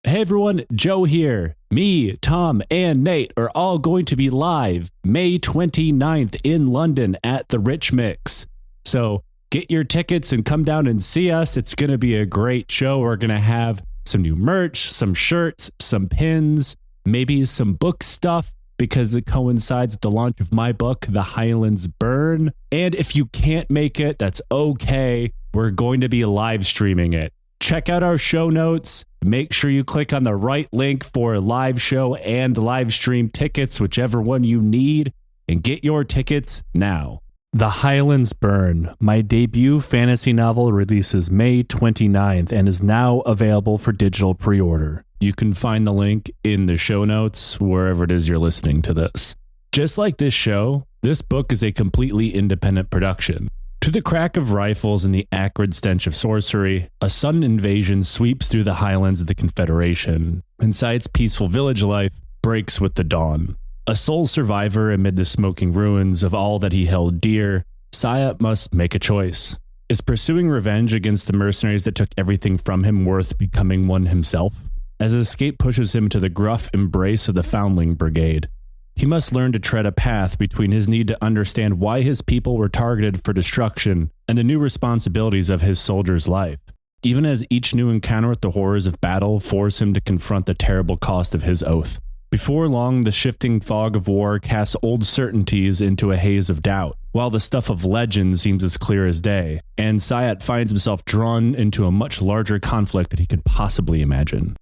Hey everyone, Joe here. Me, Tom, and Nate are all going to be live May 29th in London at the Rich Mix. So get your tickets and come down and see us. It's going to be a great show. We're going to have some new merch, some shirts, some pins, maybe some book stuff because it coincides with the launch of my book, The Highlands Burn. And if you can't make it, that's okay. We're going to be live streaming it. Check out our show notes. Make sure you click on the right link for live show and live stream tickets, whichever one you need, and get your tickets now. The Highlands Burn, my debut fantasy novel, releases May 29th and is now available for digital pre-order. You can find the link in the show notes wherever it is you're listening to this. Just like this show, this book is a completely independent production. To the crack of rifles and the acrid stench of sorcery, a sudden invasion sweeps through the highlands of the Confederation, and Syed's peaceful village life breaks with the dawn. A sole survivor amid the smoking ruins of all that he held dear, Syed must make a choice. Is pursuing revenge against the mercenaries that took everything from him worth becoming one himself? As escape pushes him to the gruff embrace of the Foundling Brigade, he must learn to tread a path between his need to understand why his people were targeted for destruction and the new responsibilities of his soldier's life, even as each new encounter with the horrors of battle force him to confront the terrible cost of his oath. Before long, the shifting fog of war casts old certainties into a haze of doubt, while the stuff of legend seems as clear as day, and Syed finds himself drawn into a much larger conflict than he could possibly imagine.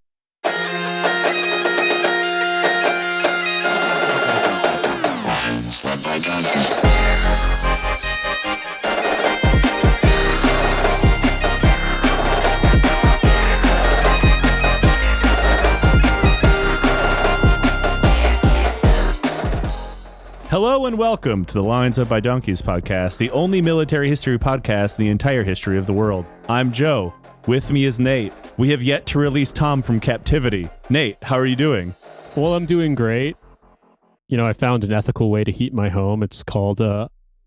Hello and welcome to the Lines Up by Donkeys podcast, the only military history podcast in the entire history of the world. I'm Joe. With me is Nate. We have yet to release Tom from captivity. Nate, how are you doing? Well, I'm doing great. You know, I found an ethical way to heat my home. It's called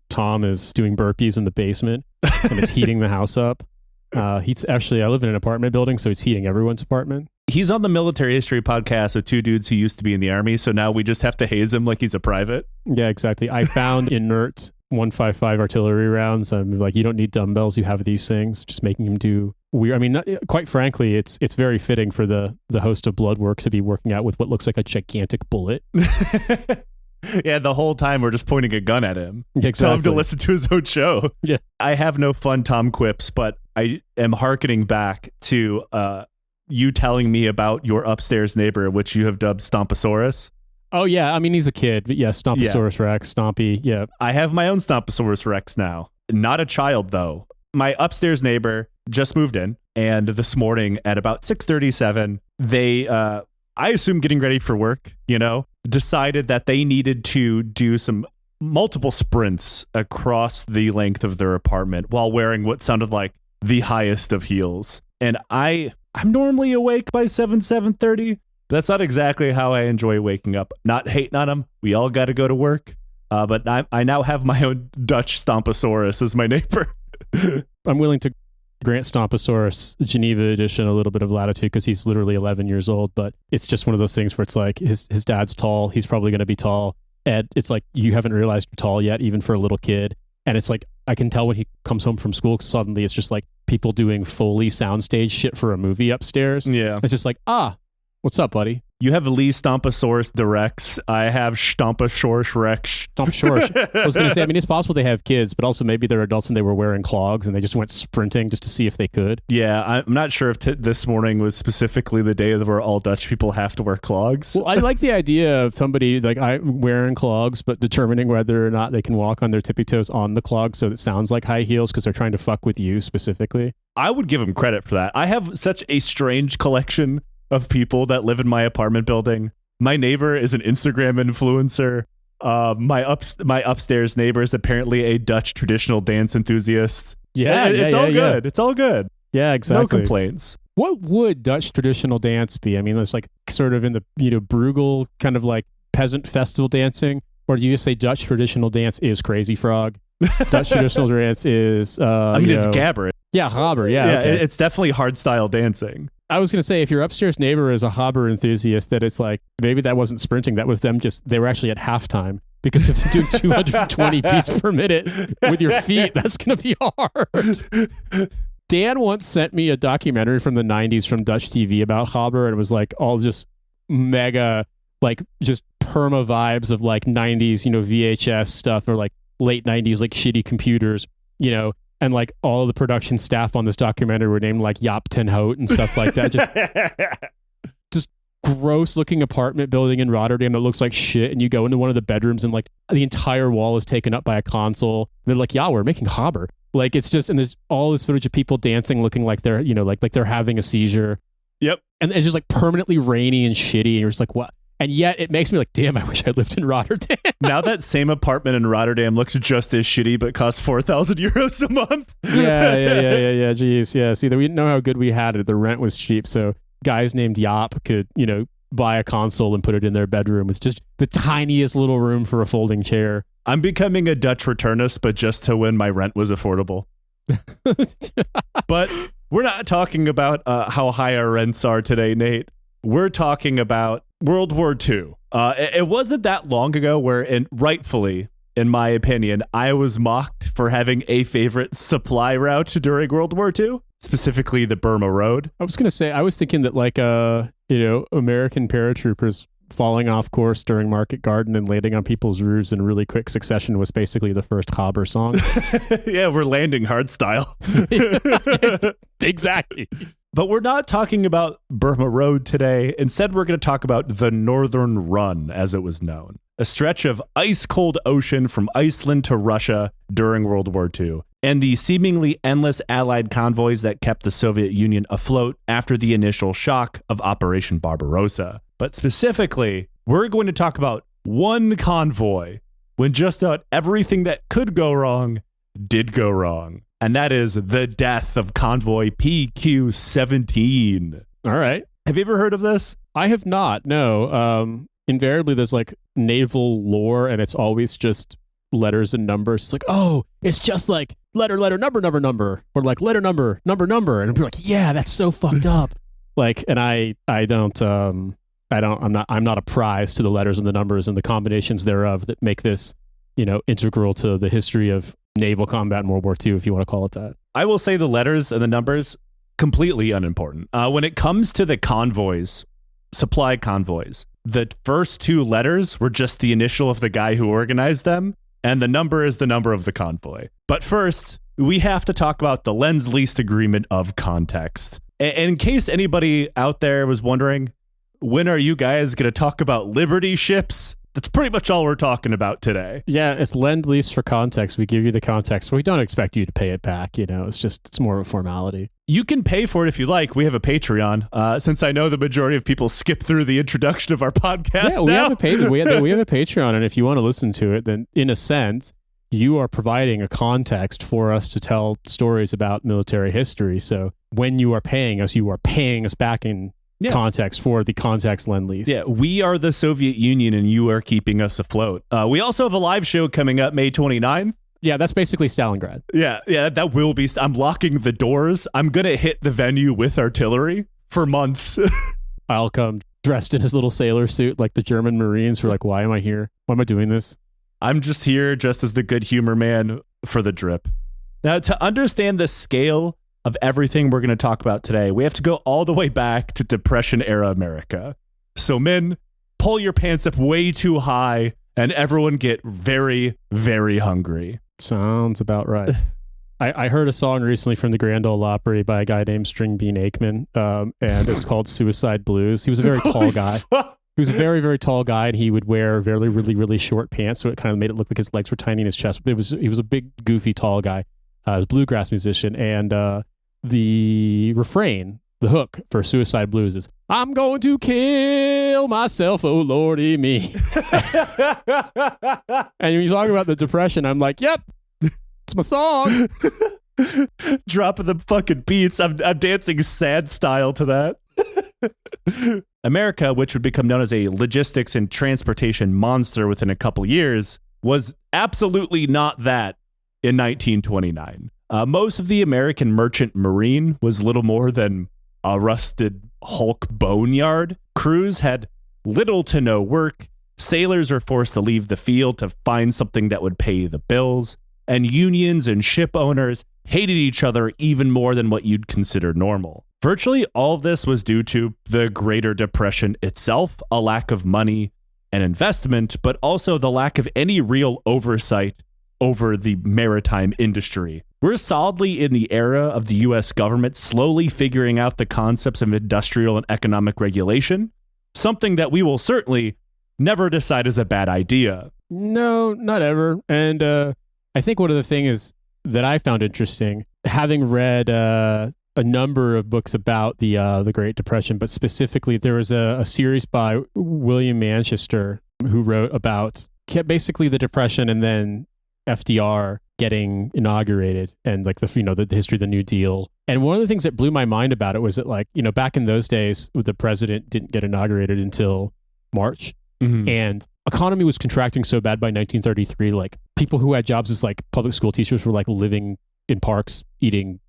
Tom is doing burpees in the basement, and it's heating the house up. I live in an apartment building, so it's heating everyone's apartment. He's on the military history podcast with two dudes who used to be in the army, so now we just have to haze him like he's a private. Yeah, exactly. I found inert 155 artillery rounds. I'm like, you don't need dumbbells. You have these things. Just making him do weird. I mean, quite frankly, it's very fitting for the host of Blood Work to be working out with what looks like a gigantic bullet. Yeah, the whole time we're just pointing a gun at him. Exactly. Tell him to listen to his own show. Yeah. I have no fun Tom quips, but I am hearkening back to you telling me about your upstairs neighbor, which you have dubbed Stomposaurus. Oh, yeah. I mean, he's a kid, but yeah, Stomposaurus Rex, Stompy, yeah. I have my own Stomposaurus Rex now. Not a child, though. My upstairs neighbor just moved in, and this morning at about 6:37, they, I assume getting ready for work, decided that they needed to do some multiple sprints across the length of their apartment while wearing what sounded like the highest of heels. And I'm normally awake by 7:30. That's not exactly how I enjoy waking up. Not hating on them. We all got to go to work. But I now have my own Dutch Stomposaurus as my neighbor. I'm willing to grant Stomposaurus Geneva edition a little bit of latitude because he's literally 11 years old. But it's just one of those things where it's like his dad's tall. He's probably going to be tall. And it's like you haven't realized you're tall yet, even for a little kid. And it's like I can tell when he comes home from school, suddenly it's just like people doing Foley soundstage shit for a movie upstairs. Yeah. It's just like, what's up, buddy? You have Lee Stomposaurus the Rex. I have Stomposaurus Rex. Stomposaurus. I was going to say, I mean, it's possible they have kids, but also maybe they're adults and they were wearing clogs and they just went sprinting just to see if they could. Yeah, I'm not sure if this morning was specifically the day where all Dutch people have to wear clogs. Well, I like the idea of somebody like wearing clogs, but determining whether or not they can walk on their tippy toes on the clogs so it sounds like high heels because they're trying to fuck with you specifically. I would give them credit for that. I have such a strange collection of people that live in my apartment building. My neighbor is an Instagram influencer. My upstairs neighbor is apparently a Dutch traditional dance enthusiast. Yeah, it's all good. It's all good. Yeah, exactly. No complaints. What would Dutch traditional dance be? I mean, it's like sort of in the Bruegel kind of like peasant festival dancing, or do you just say Dutch traditional dance is Crazy Frog? Dutch traditional dance is it's gabber. Yeah, gabber. Yeah, okay. It's definitely hardstyle dancing. I was going to say, if your upstairs neighbor is a Haber enthusiast, that it's like, maybe that wasn't sprinting. That was them they were actually at halftime. Because if you're doing 220 beats per minute with your feet, that's going to be hard. Dan once sent me a documentary from the 90s from Dutch TV about Haber, and it was like all just mega, like just perma vibes of like 90s, VHS stuff, or like late 90s, like shitty computers, and like all of the production staff on this documentary were named like Jaap ten Hout and stuff like that. Just gross looking apartment building in Rotterdam that looks like shit, and you go into one of the bedrooms and like the entire wall is taken up by a console. And they're like, yeah, we're making Haber. Like it's just, and there's all this footage of people dancing looking like they're, like they're having a seizure. Yep. And it's just like permanently rainy and shitty, and you're just like, what? And yet it makes me like, damn, I wish I lived in Rotterdam. Now that same apartment in Rotterdam looks just as shitty, but costs 4,000 euros a month. Yeah. Jeez. Yeah. See, we didn't know how good we had it. The rent was cheap. So guys named Jaap could, buy a console and put it in their bedroom. It's just the tiniest little room for a folding chair. I'm becoming a Dutch returnist, but just to when my rent was affordable. But we're not talking about how high our rents are today, Nate. We're talking about World War II. It wasn't that long ago where, rightfully, in my opinion, I was mocked for having a favorite supply route during World War II, specifically the Burma Road. I was going to say, I was thinking that like, American paratroopers falling off course during Market Garden and landing on people's roofs in really quick succession was basically the first Haber song. Yeah, we're landing hard style. Exactly. But we're not talking about Burma Road today. Instead, we're going to talk about the Northern Run, as it was known. A stretch of ice-cold ocean from Iceland to Russia during World War II, and the seemingly endless Allied convoys that kept the Soviet Union afloat after the initial shock of Operation Barbarossa. But specifically, we're going to talk about one convoy when just about everything that could go wrong did go wrong. And that is the death of convoy PQ-17. All right. Have you ever heard of this? I have not, no. Invariably, there's like naval lore, and it's always just letters and numbers. It's like, oh, it's just like letter, number, or like letter, number. And be like, yeah, that's so fucked up. Like, and I'm not apprised to the letters and the numbers and the combinations thereof that make this, integral to the history of naval combat in World War II, if you want to call it that. I will say the letters and the numbers, completely unimportant. When it comes to the convoys, supply convoys, the first two letters were just the initial of the guy who organized them, and the number is the number of the convoy. But first, we have to talk about the Lend-Lease Agreement of context. In case anybody out there was wondering, when are you guys going to talk about Liberty ships? That's pretty much all we're talking about today. Yeah, it's Lend-Lease for context. We give you the context. We don't expect you to pay it back. It's more of a formality. You can pay for it if you like. We have a Patreon. Since I know the majority of people skip through the introduction of our podcast. Yeah, we have a Patreon, and if you want to listen to it, then in a sense, you are providing a context for us to tell stories about military history. So when you are paying us back in context for the context Lend-Lease. Yeah, we are the Soviet Union and you are keeping us afloat. We also have a live show coming up May 29th. Yeah, that's basically Stalingrad. Yeah, that will be. I'm locking the doors. I'm going to hit the venue with artillery for months. I'll come dressed in his little sailor suit like the German Marines who are like, why am I here? Why am I doing this? I'm just here just as the good humor man for the drip. Now, to understand the scale of everything we're going to talk about today, we have to go all the way back to Depression-era America. So men, pull your pants up way too high and everyone get very, very hungry. Sounds about right. I heard a song recently from the Grand Ole Opry by a guy named String Bean Aikman, and it's called Suicide Blues. He was a very tall guy. He was a very, very tall guy, and he would wear really, really, really short pants, so it kind of made it look like his legs were tiny in his chest. But he was a big, goofy, tall guy. He was a bluegrass musician, and the refrain, the hook for Suicide Blues is, I'm going to kill myself, oh lordy me. And when you talk about the Depression, I'm like, yep, it's my song. Dropping the fucking beats. I'm dancing sad style to that. America, which would become known as a logistics and transportation monster within a couple years, was absolutely not that in 1929. Most of the American merchant marine was little more than a rusted hulk boneyard. Crews had little to no work. Sailors are forced to leave the field to find something that would pay the bills. And unions and ship owners hated each other even more than what you'd consider normal. Virtually all of this was due to the Greater Depression itself, a lack of money and investment, but also the lack of any real oversight over the maritime industry. We're solidly in the era of the US government slowly figuring out the concepts of industrial and economic regulation, something that we will certainly never decide is a bad idea. No, not ever. And I think one of the things that I found interesting, having read a number of books about the Great Depression, but specifically there was a series by William Manchester who wrote about basically the Depression and then FDR getting inaugurated and like the history of the New Deal. And one of the things that blew my mind about it was that back in those days, the president didn't get inaugurated until March. Mm-hmm. And economy was contracting so bad by 1933, like people who had jobs as like public school teachers were like living in parks, eating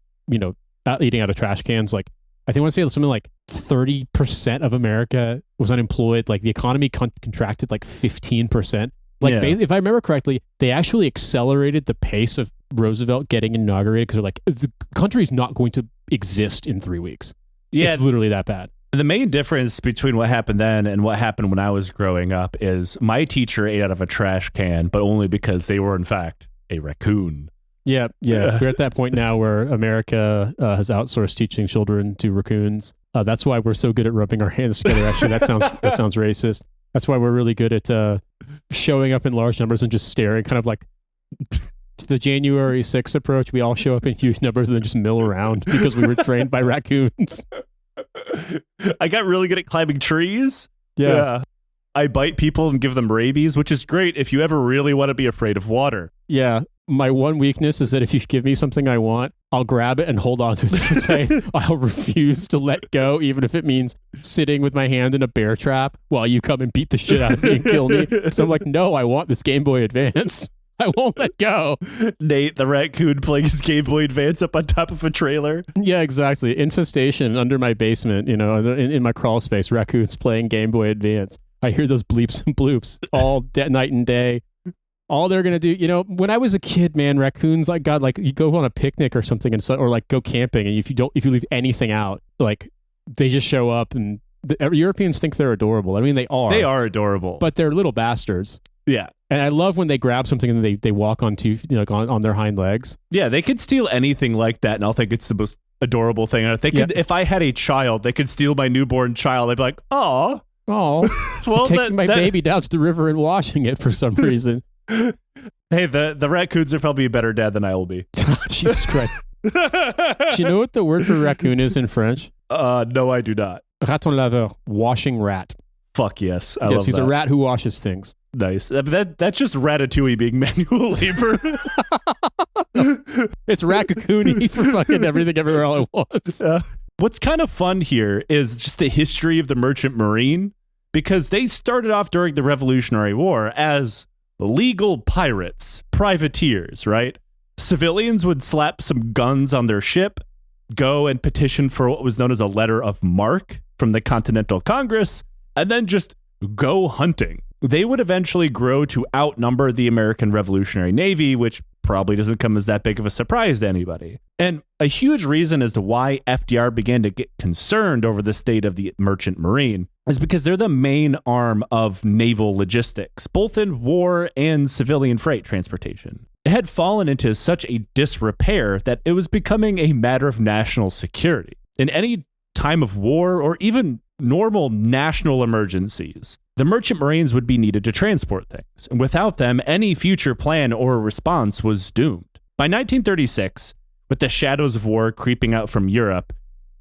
out of trash cans. Like I think I want to say something like 30% of America was unemployed. Like the economy contracted like 15%. If I remember correctly, they actually accelerated the pace of Roosevelt getting inaugurated because they're like, the country's not going to exist in 3 weeks. Yeah, it's literally that bad. The main difference between what happened then and what happened when I was growing up is my teacher ate out of a trash can, but only because they were, in fact, a raccoon. Yeah. We're at that point now where America has outsourced teaching children to raccoons. That's why we're so good at rubbing our hands together. Actually, that sounds racist. That's why we're really good at showing up in large numbers and just staring, kind of like the January 6th approach. We all show up in huge numbers and then just mill around because we were trained by raccoons. I got really good at climbing trees. Yeah. I bite people and give them rabies, which is great if you ever really want to be afraid of water. Yeah. My one weakness is that if you give me something I want, I'll grab it and hold on to it so tight. I'll refuse to let go, even if it means sitting with my hand in a bear trap while you come and beat the shit out of me and kill me. So I'm like, no, I want this Game Boy Advance. I won't let go. Nate, the raccoon, playing his Game Boy Advance up on top of a trailer. Yeah, exactly. Infestation under my basement, in my crawl space, raccoons playing Game Boy Advance. I hear those bleeps and bloops all night and day. All they're going to do, when I was a kid, man, raccoons, you go on a picnic or something or go camping, and if you leave anything out, like they just show up, and Europeans think they're adorable. I mean, they are. They are adorable. But they're little bastards. Yeah. And I love when they grab something and they walk on on their hind legs. Yeah, they could steal anything like that, and I'll think it's the most adorable thing. And if I had a child, they could steal my newborn child. I'd be like, "Aw, well, taking my baby down to the river and washing it for some reason." Hey, the raccoons are probably a better dad than I will be. Jesus Christ! Do you know what the word for raccoon is in French? No, I do not. Raton laveur, washing rat. Fuck yes, I love he's that. A rat who washes things. Nice. That's just Ratatouille being manual labor. It's Raccoony for fucking everything everywhere all at once. What's kind of fun here is just the history of the Merchant Marine, because they started off during the Revolutionary War as legal pirates, privateers, right? Civilians would slap some guns on their ship, go and petition for what was known as a letter of marque from the Continental Congress, and then just go hunting. They would eventually grow to outnumber the American Revolutionary Navy, which probably doesn't come as that big of a surprise to anybody. And a huge reason as to why FDR began to get concerned over the state of the Merchant Marine is because they're the main arm of naval logistics, both in war and civilian freight transportation. It had fallen into such a disrepair that it was becoming a matter of national security. In any time of war or even normal national emergencies, the Merchant Marines would be needed to transport things, and without them, any future plan or response was doomed. By 1936, with the shadows of war creeping out from Europe,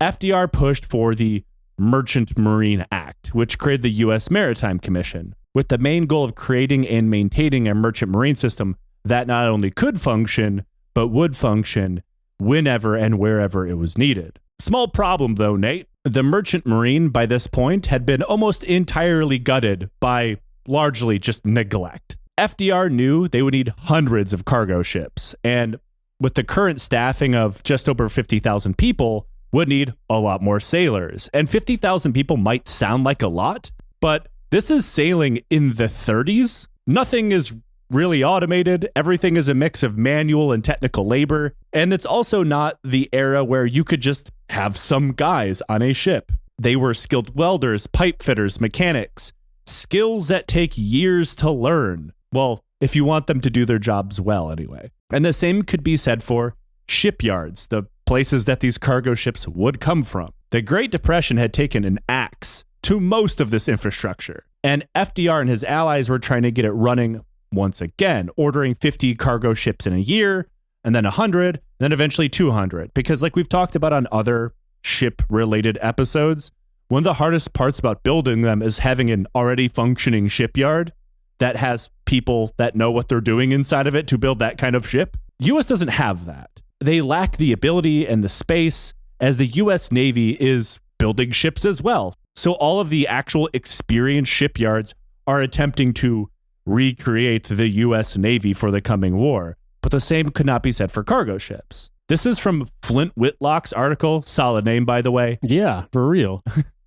FDR pushed for the Merchant Marine Act, which created the U.S. Maritime Commission, with the main goal of creating and maintaining a merchant marine system that not only could function, but would function whenever and wherever it was needed. Small problem though, Nate. The Merchant Marine by this point had been almost entirely gutted by largely just neglect. FDR knew they would need hundreds of cargo ships, and with the current staffing of just over 50,000 people, would need a lot more sailors. And 50,000 people might sound like a lot, but this is sailing in the 30s. Nothing is really automated. Everything is a mix of manual and technical labor. And it's also not the era where you could just have some guys on a ship. They were skilled welders, pipe fitters, mechanics, skills that take years to learn. Well, if you want them to do their jobs well, anyway. And the same could be said for shipyards, the places that these cargo ships would come from. The Great Depression had taken an axe to most of this infrastructure, and FDR and his allies were trying to get it running once again, ordering 50 cargo ships in a year, and then 100, then eventually 200. Because like we've talked about on other ship-related episodes, one of the hardest parts about building them is having an already functioning shipyard that has people that know what they're doing inside of it to build that kind of ship. US doesn't have that. They lack the ability and the space, as the US Navy is building ships as well. So all of the actual experienced shipyards are attempting to recreate the US Navy for the coming war. But the same could not be said for cargo ships. This is from Flint Whitlock's article, solid name by the way. Yeah, for real.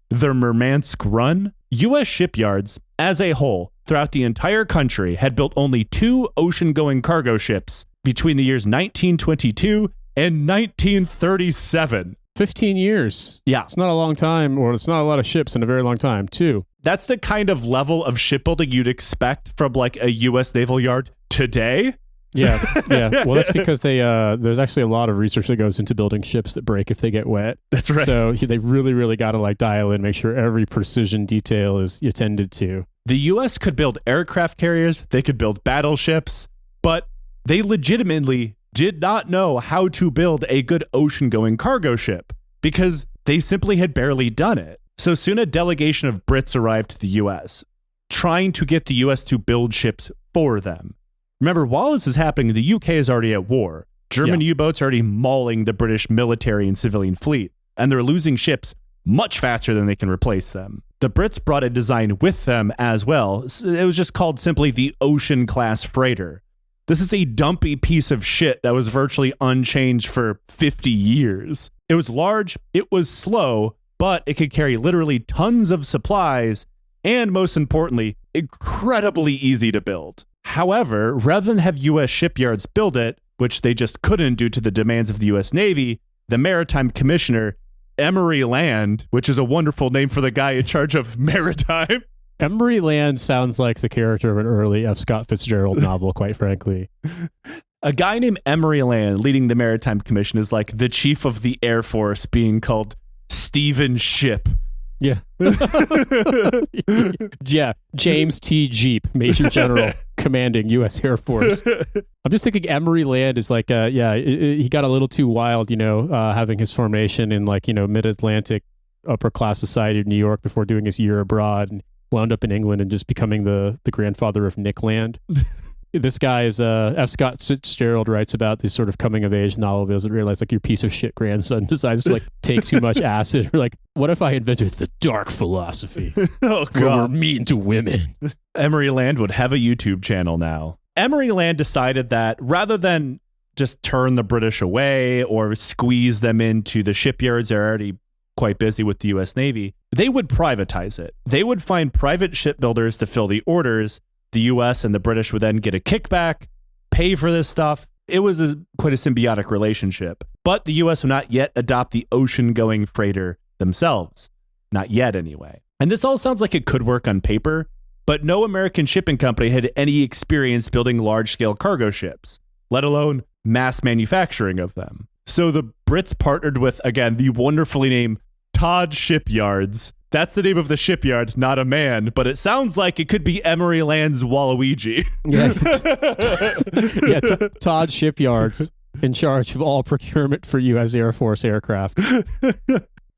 The Murmansk Run. US shipyards, as a whole, throughout the entire country, had built only 2 ocean-going cargo ships between the years 1922 and 1937. 15 years. Yeah. It's not a long time, or it's not a lot of ships in a very long time, too. That's the kind of level of shipbuilding you'd expect from like a US naval yard today. Yeah, yeah. Well, that's because there's actually a lot of research that goes into building ships that break if they get wet. That's right. So they really, really got to like dial in, make sure every precision detail is attended to. The US could build aircraft carriers, they could build battleships, but they legitimately did not know how to build a good ocean-going cargo ship because they simply had barely done it. So soon a delegation of Brits arrived to the US, trying to get the US to build ships for them. Remember, while this is happening, the UK is already at war. German U-boats are already mauling the British military and civilian fleet, and they're losing ships much faster than they can replace them. The Brits brought a design with them as well. It was just called simply the Ocean-class freighter. This is a dumpy piece of shit that was virtually unchanged for 50 years. It was large, it was slow, but it could carry literally tons of supplies, and most importantly, incredibly easy to build. However, rather than have US shipyards build it, which they just couldn't due to the demands of the US Navy, the Maritime Commissioner, Emery Land, which is a wonderful name for the guy in charge of maritime. Emery Land sounds like the character of an early F. Scott Fitzgerald novel, quite frankly. A guy named Emery Land leading the Maritime Commission is like the chief of the Air Force being called Stephen Ship. Yeah. Yeah. James T. Jeep, Major General, commanding U.S. Air Force. I'm just thinking Emery Land is like, he got a little too wild, having his formation in like, mid-Atlantic upper class society of New York before doing his year abroad and wound up in England and just becoming the grandfather of Nick Land. This guy is F. Scott Fitzgerald writes about this sort of coming of age novel. He doesn't realize like your piece of shit grandson decides to like take too much acid. Or like, what if I invented the dark philosophy? Oh God, where we're mean to women. Emery Land would have a YouTube channel now. Emery Land decided that rather than just turn the British away or squeeze them into the shipyards they're already quite busy with the U.S. Navy, they would privatize it. They would find private shipbuilders to fill the orders. The US and the British would then get a kickback, pay for this stuff. It was quite a symbiotic relationship. But the US would not yet adopt the ocean-going freighter themselves. Not yet, anyway. And this all sounds like it could work on paper, but no American shipping company had any experience building large-scale cargo ships, let alone mass manufacturing of them. So the Brits partnered with, again, the wonderfully named Todd Shipyards. That's the name of the shipyard, not a man, but it sounds like it could be Emery Land's Waluigi. Yeah, Todd Shipyards in charge of all procurement for U.S. Air Force aircraft.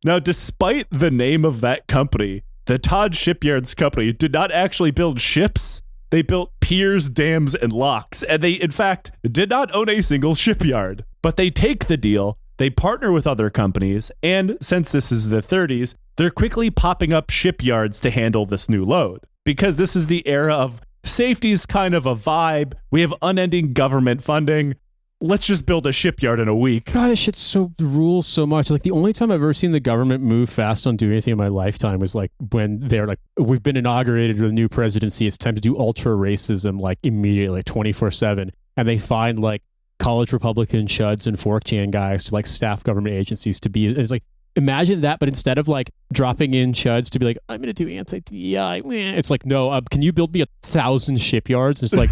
Now, despite the name of that company, the Todd Shipyards company did not actually build ships. They built piers, dams, and locks, and they, in fact, did not own a single shipyard. But they take the deal, they partner with other companies, and since this is the 30s, they're quickly popping up shipyards to handle this new load. Because this is the era of safety's kind of a vibe, we have unending government funding, let's just build a shipyard in a week. God, this shit rules so much. Like, the only time I've ever seen the government move fast on doing anything in my lifetime was like when they're like, we've been inaugurated with a new presidency. It's time to do ultra racism, like immediately, 24/7. And they find like college Republican chuds and 4chan guys to like staff government agencies to be. It's like, imagine that, but instead of like dropping in chuds to be like, I'm going to do anti-DEI, it's like, no, can you build me 1,000 shipyards? And it's like,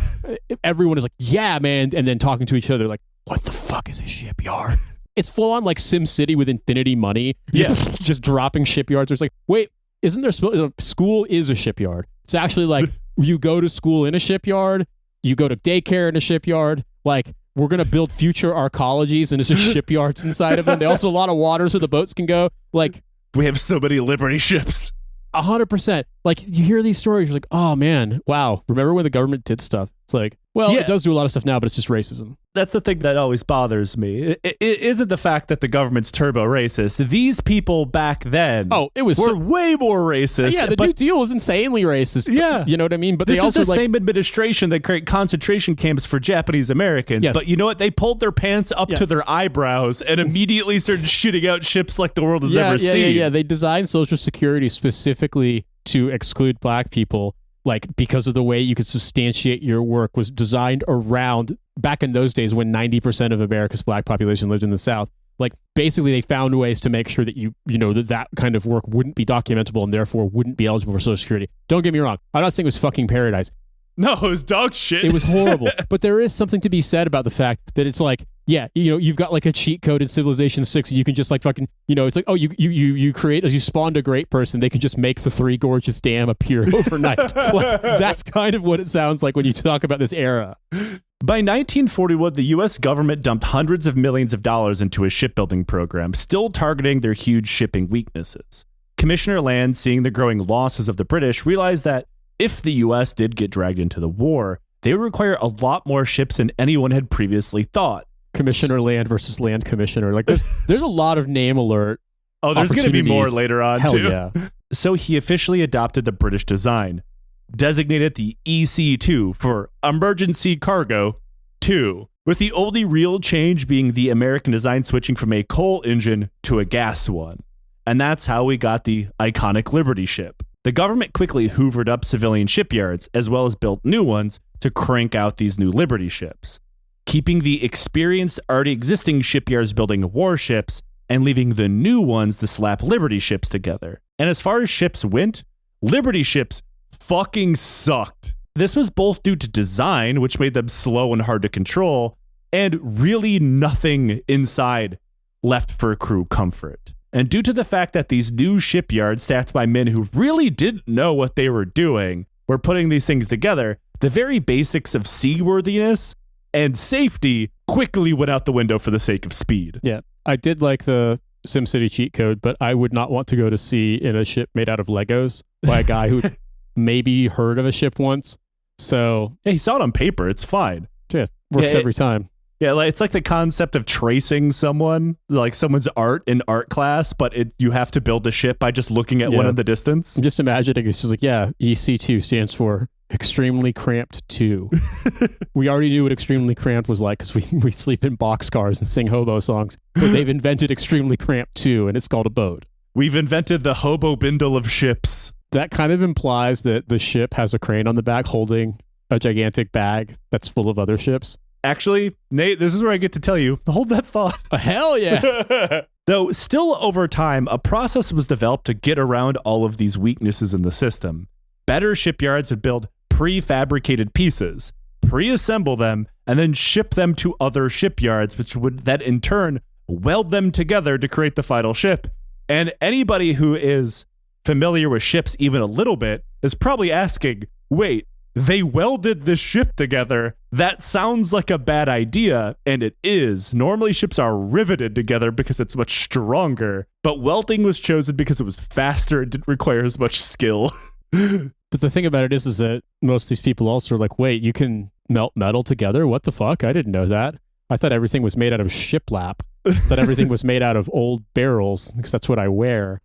everyone is like, yeah, man. And then talking to each other like, what the fuck is a shipyard? It's full on like Sim City with infinity money. Just dropping shipyards. It's like, wait, isn't there school is a shipyard? It's actually like you go to school in a shipyard, you go to daycare in a shipyard, like, we're going to build future arcologies and it's just shipyards inside of them. They also a lot of water so the boats can go. Like, we have so many Liberty ships. 100%. Like, you hear these stories, you're like, oh man, wow. Remember when the government did stuff? It's like, well, it does do a lot of stuff now, but it's just racism. That's the thing that always bothers me. It isn't the fact that the government's turbo racist. These people back then were way more racist. Yeah, the New Deal was insanely racist. Yeah. You know what I mean? But this they also is the same administration that create concentration camps for Japanese Americans. Yes. But you know what? They pulled their pants up to their eyebrows and immediately started shooting out ships like the world has never seen. Yeah. They designed Social Security specifically to exclude black people. Like, because of the way you could substantiate your work was designed around, back in those days when 90% of America's black population lived in the South. Like, basically they found ways to make sure that that kind of work wouldn't be documentable and therefore wouldn't be eligible for Social Security. Don't get me wrong. I'm not saying it was fucking paradise. No, it was dog shit. It was horrible. But there is something to be said about the fact that it's like, yeah, you've got like a cheat code in Civilization 6 and you can just like fucking, it's like, oh, you create, as you spawned a great person, they can just make the Three Gorges Dam appear overnight. Like, that's kind of what it sounds like when you talk about this era. By 1941, the U.S. government dumped hundreds of millions of dollars into a shipbuilding program, still targeting their huge shipping weaknesses. Commissioner Land, seeing the growing losses of the British, realized that if the U.S. did get dragged into the war, they would require a lot more ships than anyone had previously thought. Commissioner Land versus Land Commissioner. Like, there's a lot of name alert. Oh, there's going to be more later on, Hell too. Yeah. So he officially adopted the British design, designated the EC2 for Emergency Cargo 2, with the only real change being the American design switching from a coal engine to a gas one. And that's how we got the iconic Liberty ship. The government quickly hoovered up civilian shipyards, as well as built new ones to crank out these new Liberty ships, keeping the experienced, already existing shipyards building warships and leaving the new ones to slap Liberty ships together. And as far as ships went, Liberty ships fucking sucked. This was both due to design, which made them slow and hard to control, and really nothing inside left for crew comfort. And due to the fact that these new shipyards staffed by men who really didn't know what they were doing were putting these things together, the very basics of seaworthiness and safety quickly went out the window for the sake of speed. Yeah, I did like the SimCity cheat code, but I would not want to go to sea in a ship made out of Legos by a guy who maybe heard of a ship once. So yeah, he saw it on paper. It's fine. Yeah, works every time. Yeah, like, it's like the concept of tracing someone, like someone's art in art class, but you have to build a ship by just looking at one in the distance. I'm just imagining it's just like, yeah, EC2 stands for Extremely Cramped 2. We already knew what Extremely Cramped was like because we sleep in boxcars and sing hobo songs, but they've invented Extremely Cramped 2, and it's called a boat. We've invented the hobo bindle of ships. That kind of implies that the ship has a crane on the back holding a gigantic bag that's full of other ships. Actually, Nate, this is where I get to tell you, hold that thought. Hell yeah. Though still over time, a process was developed to get around all of these weaknesses in the system. Better shipyards would build prefabricated pieces, pre-assemble them, and then ship them to other shipyards, which would then in turn weld them together to create the final ship. And anybody who is familiar with ships even a little bit is probably asking, wait, they welded this ship together? That sounds like a bad idea, and it is. Normally ships are riveted together because it's much stronger, but welding was chosen because it was faster and didn't require as much skill. But the thing about it is that most of these people also are like, wait, you can melt metal together? What the fuck? I didn't know that. I thought everything was made out of shiplap. That everything was made out of old barrels, because that's what I wear.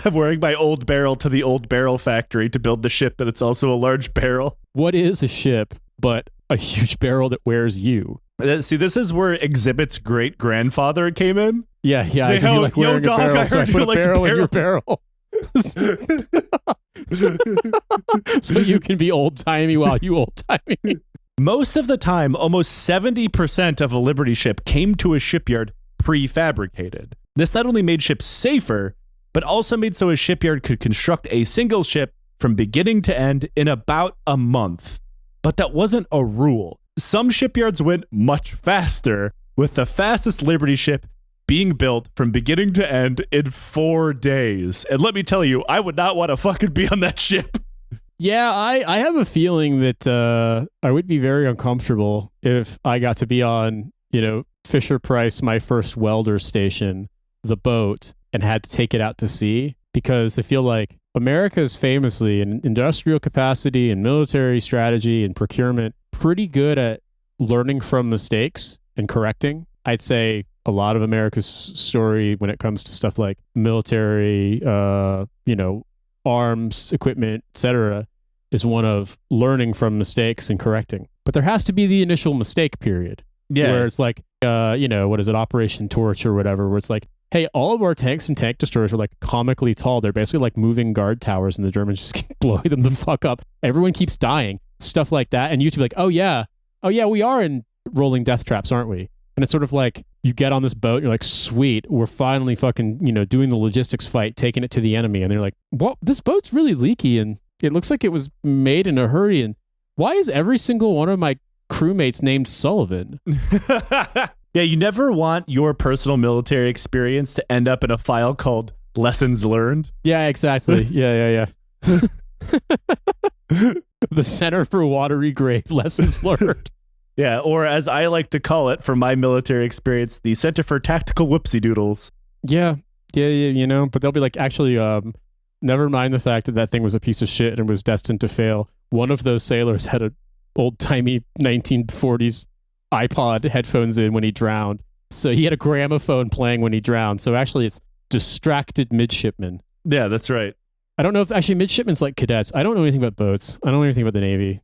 I'm wearing my old barrel to the old barrel factory to build the ship that it's also a large barrel. What is a ship but a huge barrel that wears you? See, this is where Exhibit's great-grandfather came in. Yeah. Say, I could be like yo, wearing dog, a barrel, I so I heard put you a like barrel in your barrel. So you can be old-timey while you old-timey. Most of the time, almost 70% of a Liberty ship came to a shipyard prefabricated. This not only made ships safer, but also made so a shipyard could construct a single ship from beginning to end in about a month. But that wasn't a rule. Some shipyards went much faster, with the fastest Liberty ship being built from beginning to end in 4 days. And let me tell you, I would not want to fucking be on that ship. Yeah, I have a feeling that I would be very uncomfortable if I got to be on, Fisher Price, my first welder station, the boat, and had to take it out to sea, because I feel like America is famously in industrial capacity and military strategy and procurement pretty good at learning from mistakes and correcting. I'd say a lot of America's story when it comes to stuff like military, arms, equipment, etc., is one of learning from mistakes and correcting. But there has to be the initial mistake period. Yeah. Where it's like, what is it, Operation Torch or whatever, where it's like, hey, all of our tanks and tank destroyers are like comically tall. They're basically like moving guard towers, and the Germans just keep blowing them the fuck up. Everyone keeps dying. Stuff like that. And you to be like, oh yeah, we are in rolling death traps, aren't we? And it's sort of like you get on this boat, you're like, sweet, we're finally fucking, doing the logistics fight, taking it to the enemy. And they're like, what? This boat's really leaky and it looks like it was made in a hurry. And why is every single one of my crewmates named Sullivan? Yeah, you never want your personal military experience to end up in a file called Lessons Learned. Yeah, exactly. Yeah. The Center for Watery Grave Lessons Learned. Yeah, or as I like to call it from my military experience, the Center for Tactical Whoopsie Doodles. Yeah, but they'll be like, actually, never mind the fact that thing was a piece of shit and was destined to fail. One of those sailors had a old-timey 1940s iPod headphones in when he drowned. So he had a gramophone playing when he drowned. So actually it's distracted midshipman. Yeah, that's right. I don't know if actually midshipmen's like cadets. I don't know anything about boats. I don't know anything about the Navy.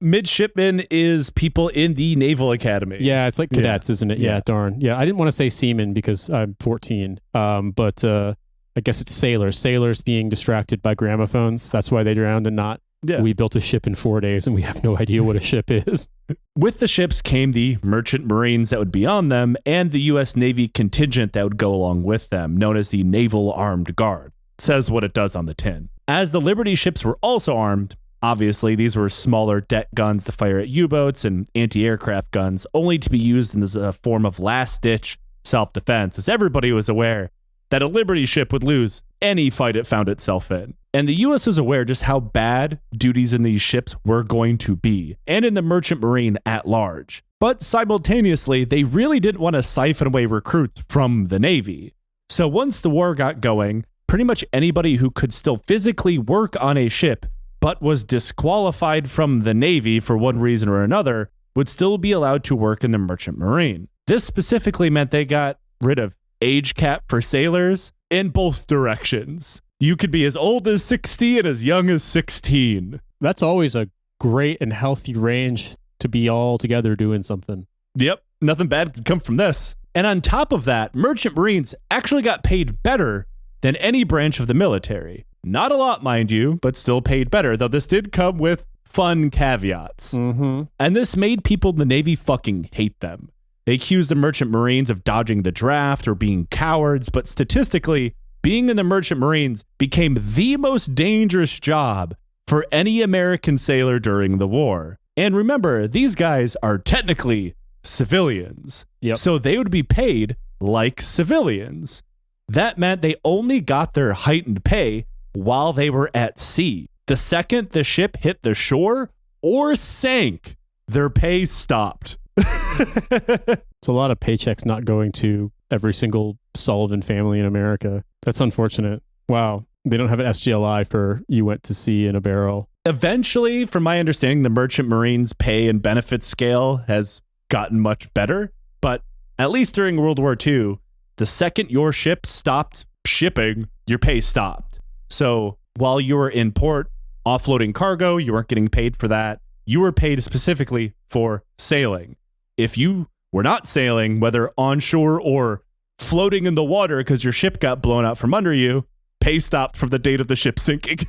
Midshipman is people in the Naval Academy. Yeah, it's like cadets, isn't it? Yeah, darn. Yeah, I didn't want to say seaman because I'm 14. But I guess it's sailors. Sailors being distracted by gramophones. That's why they drowned, and not we built a ship in 4 days and we have no idea what a ship is. With the ships came the merchant marines that would be on them and the U.S. Navy contingent that would go along with them, known as the Naval Armed Guard. Says what it does on the tin. As the Liberty ships were also armed, obviously these were smaller deck guns to fire at U-boats and anti-aircraft guns, only to be used in a form of last-ditch self-defense, as everybody was aware that a Liberty ship would lose any fight it found itself in. And the U.S. was aware just how bad duties in these ships were going to be, and in the merchant marine at large. But simultaneously, they really didn't want to siphon away recruits from the Navy. So once the war got going, pretty much anybody who could still physically work on a ship, but was disqualified from the Navy for one reason or another, would still be allowed to work in the merchant marine. This specifically meant they got rid of age cap for sailors in both directions. You could be as old as 60 and as young as 16. That's always a great and healthy range to be all together doing something. Yep, nothing bad could come from this. And on top of that, merchant marines actually got paid better than any branch of the military. Not a lot, mind you, but still paid better, though this did come with fun caveats. Mm-hmm. And this made people in the Navy fucking hate them. They accused the merchant marines of dodging the draft or being cowards, but statistically, being in the merchant marines became the most dangerous job for any American sailor during the war. And remember, these guys are technically civilians. Yep. So they would be paid like civilians. That meant they only got their heightened pay while they were at sea. The second the ship hit the shore or sank, their pay stopped. It's a lot of paychecks not going to every single Sullivan family in America. That's unfortunate. Wow. They don't have an SGLI for you went to sea in a barrel. Eventually, from my understanding, the merchant marines pay and benefits scale has gotten much better. But at least during World War II, the second your ship stopped shipping, your pay stopped. So while you were in port offloading cargo, you weren't getting paid for that. You were paid specifically for sailing. if you were not sailing, whether onshore or floating in the water because your ship got blown out from under you, pay stopped from the date of the ship sinking.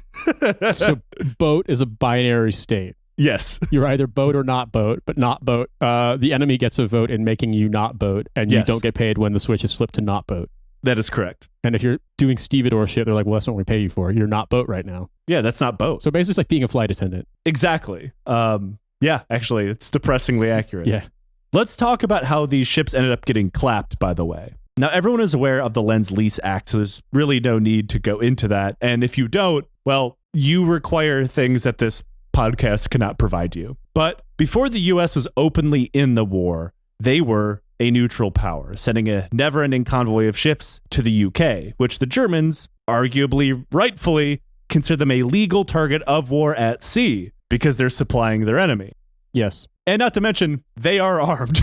So boat is a binary state. Yes. You're either boat or not boat, but not boat. The enemy gets a vote in making you not boat, and you don't get paid when the switch is flipped to not boat. That is correct. And if you're doing stevedore shit, they're like, well, that's not what we pay you for. You're not boat right now. Yeah, that's not boat. So basically it's like being a flight attendant. Exactly. Yeah, actually, it's depressingly accurate. Yeah. Let's talk about how these ships ended up getting clapped, by the way. Now, everyone is aware of the Lend-Lease Act, so there's really no need to go into that. And if you don't, well, you require things that this podcast cannot provide you. But before the U.S. was openly in the war, they were a neutral power, sending a never-ending convoy of ships to the UK, which the Germans, arguably rightfully, consider them a legal target of war at sea because they're supplying their enemy. Yes. And not to mention, they are armed.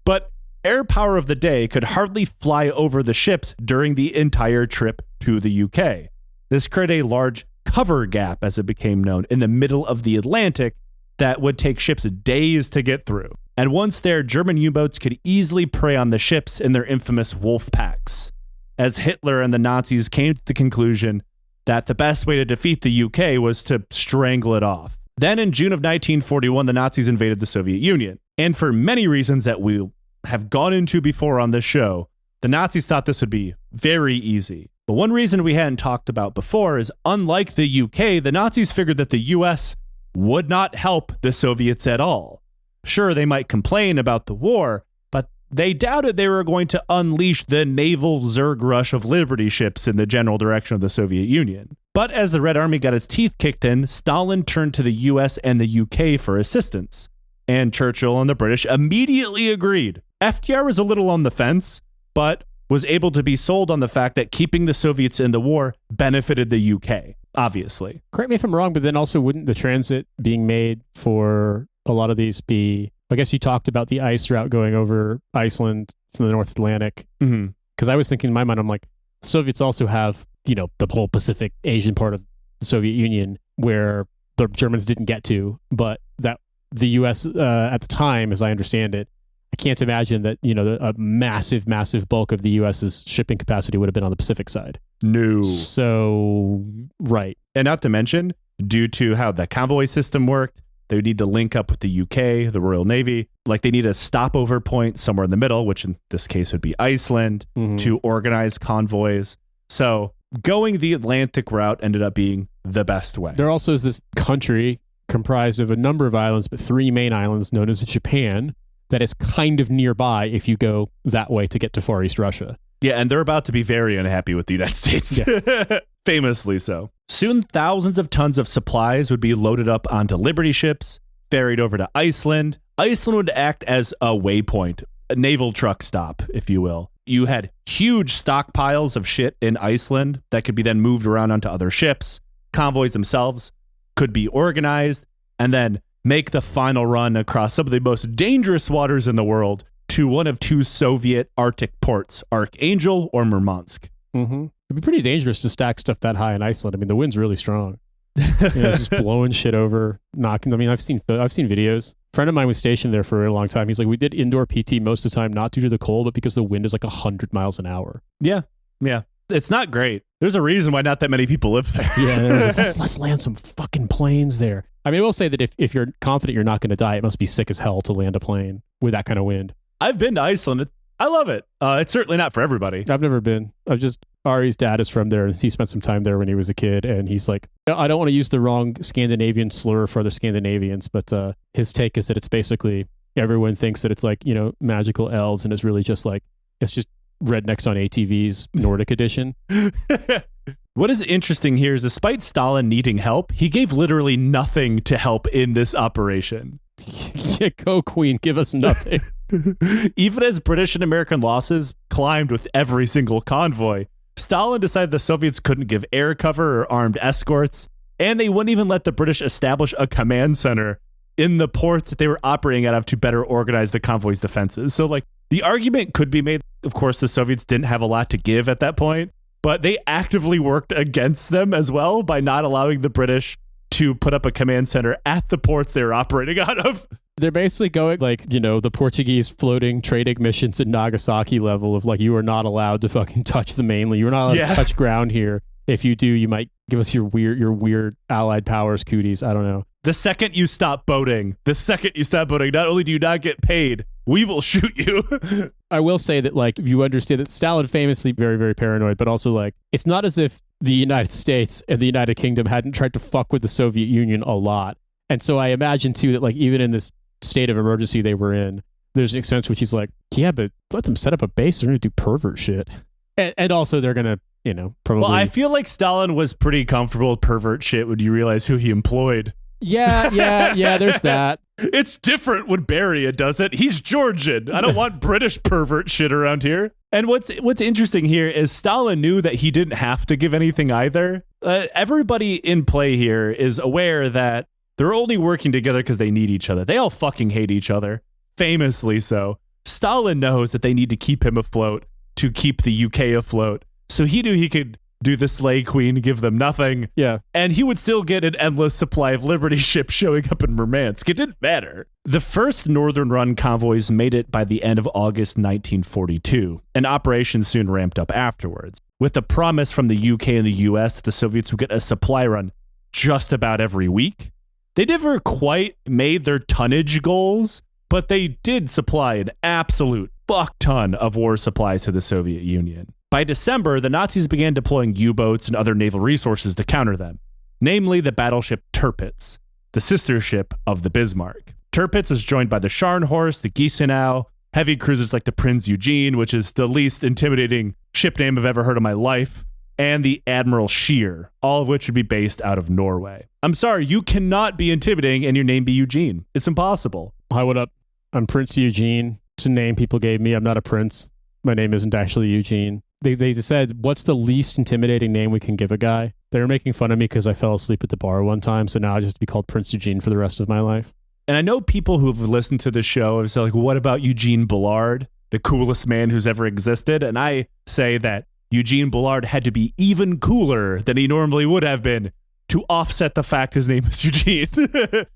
But air power of the day could hardly fly over the ships during the entire trip to the UK. This created a large cover gap, as it became known, in the middle of the Atlantic that would take ships days to get through. And once there, German U-boats could easily prey on the ships in their infamous wolf packs, as Hitler and the Nazis came to the conclusion that the best way to defeat the UK was to strangle it off. Then in June of 1941, the Nazis invaded the Soviet Union. And for many reasons that we'll have gone into before on this show, the Nazis thought this would be very easy. But one reason we hadn't talked about before is, unlike the UK, the Nazis figured that the US would not help the Soviets at all. Sure, they might complain about the war, but they doubted they were going to unleash the naval Zerg rush of Liberty ships in the general direction of the Soviet Union. But as the Red Army got its teeth kicked in, Stalin turned to the US and the UK for assistance. And Churchill and the British immediately agreed. FDR was a little on the fence, but was able to be sold on the fact that keeping the Soviets in the war benefited the UK, obviously. Correct me if I'm wrong, but then also wouldn't the transit being made for a lot of these be, I guess you talked about the ice route going over Iceland from the North Atlantic. Because I was thinking in my mind, I'm like, Soviets also have, you know, the whole Pacific Asian part of the Soviet Union where the Germans didn't get to, but that the US at the time, as I understand it, I can't imagine that, you know, a massive, massive bulk of the US's shipping capacity would have been on the Pacific side. No. So, right. And not to mention, due to how the convoy system worked, they would need to link up with the UK, the Royal Navy. Like they need a stopover point somewhere in the middle, which in this case would be Iceland, to organize convoys. So going the Atlantic route ended up being the best way. There also is this country comprised of a number of islands, but 3 main islands known as Japan, that is kind of nearby if you go that way to get to Far East Russia. Yeah, and they're about to be very unhappy with the United States. Yeah. Famously so. Soon, thousands of tons of supplies would be loaded up onto Liberty ships, ferried over to Iceland. Iceland would act as a waypoint, a naval truck stop, if you will. You had huge stockpiles of shit in Iceland that could be then moved around onto other ships. Convoys themselves could be organized and then make the final run across some of the most dangerous waters in the world to one of 2 Soviet Arctic ports, Archangel or Murmansk. It'd be pretty dangerous to stack stuff that high in Iceland. I mean, the wind's really strong. It's just blowing shit over, knocking. I mean, I've seen videos. A friend of mine was stationed there for a long time. He's like, we did indoor PT most of the time, not due to the cold, but because the wind is like 100 miles an hour. Yeah. It's not great. There's a reason why not that many people live there. Yeah, like, let's land some fucking planes there. I mean, I will say that if you're confident you're not going to die, it must be sick as hell to land a plane with that kind of wind. I've been to Iceland. I love it. It's certainly not for everybody. I've never been. Ari's dad is from there, and he spent some time there when he was a kid, and he's like, I don't want to use the wrong Scandinavian slur for other Scandinavians, but his take is that it's basically, everyone thinks that it's like, you know, magical elves, and it's really just like, it's just rednecks on ATVs, Nordic edition. What is interesting here is despite Stalin needing help, he gave literally nothing to help in this operation. Yeah, go Queen, give us nothing. Even as British and American losses climbed with every single convoy, Stalin decided the Soviets couldn't give air cover or armed escorts, and they wouldn't even let the British establish a command center in the ports that they were operating out of to better organize the convoy's defenses. So, like, the argument could be made, of course, the Soviets didn't have a lot to give at that point, but they actively worked against them as well by not allowing the British to put up a command center at the ports they were operating out of. They're basically going like, the Portuguese floating trading missions in Nagasaki level of like, you are not allowed to fucking touch the mainland. You're not allowed to touch ground here. If you do, you might give us your weird allied powers cooties. I don't know. The second you stop boating, not only do you not get paid, we will shoot you. I will say that, like, you understand that Stalin famously very, very paranoid, but also, like, it's not as if the United States and the United Kingdom hadn't tried to fuck with the Soviet Union a lot. And so I imagine, too, that, like, even in this state of emergency they were in, there's an extent to which he's like, yeah, but let them set up a base. They're going to do pervert shit. And also they're going to, probably... Well, I feel like Stalin was pretty comfortable with pervert shit when you realize who he employed. Yeah, there's that. It's different when Beria does it. He's Georgian. I don't want British pervert shit around here. And what's interesting here is Stalin knew that he didn't have to give anything either. Everybody in play here is aware that they're only working together because they need each other. They all fucking hate each other, famously so. Stalin knows that they need to keep him afloat to keep the UK afloat. So he knew he could do the Slay Queen, give them nothing. Yeah. And he would still get an endless supply of Liberty ships showing up in Murmansk. It didn't matter. The first Northern Run convoys made it by the end of August 1942, and operations soon ramped up afterwards, with the promise from the UK and the US that the Soviets would get a supply run just about every week. They never quite made their tonnage goals, but they did supply an absolute fuck ton of war supplies to the Soviet Union. By December, the Nazis began deploying U-boats and other naval resources to counter them, namely the battleship Tirpitz, the sister ship of the Bismarck. Tirpitz was joined by the Scharnhorst, the Gneisenau, heavy cruisers like the Prinz Eugen, which is the least intimidating ship name I've ever heard in my life, and the Admiral Scheer, all of which would be based out of Norway. I'm sorry, you cannot be intimidating and your name be Eugene. It's impossible. Hi, what up? I'm Prince Eugene. It's a name people gave me. I'm not a prince. My name isn't actually Eugene. They just said, what's the least intimidating name we can give a guy? They were making fun of me because I fell asleep at the bar one time, so now I just have to be called Prince Eugene for the rest of my life. And I know people who've listened to the show have said, like, what about Eugene Bullard, the coolest man who's ever existed? And I say that Eugene Bullard had to be even cooler than he normally would have been to offset the fact his name is Eugene.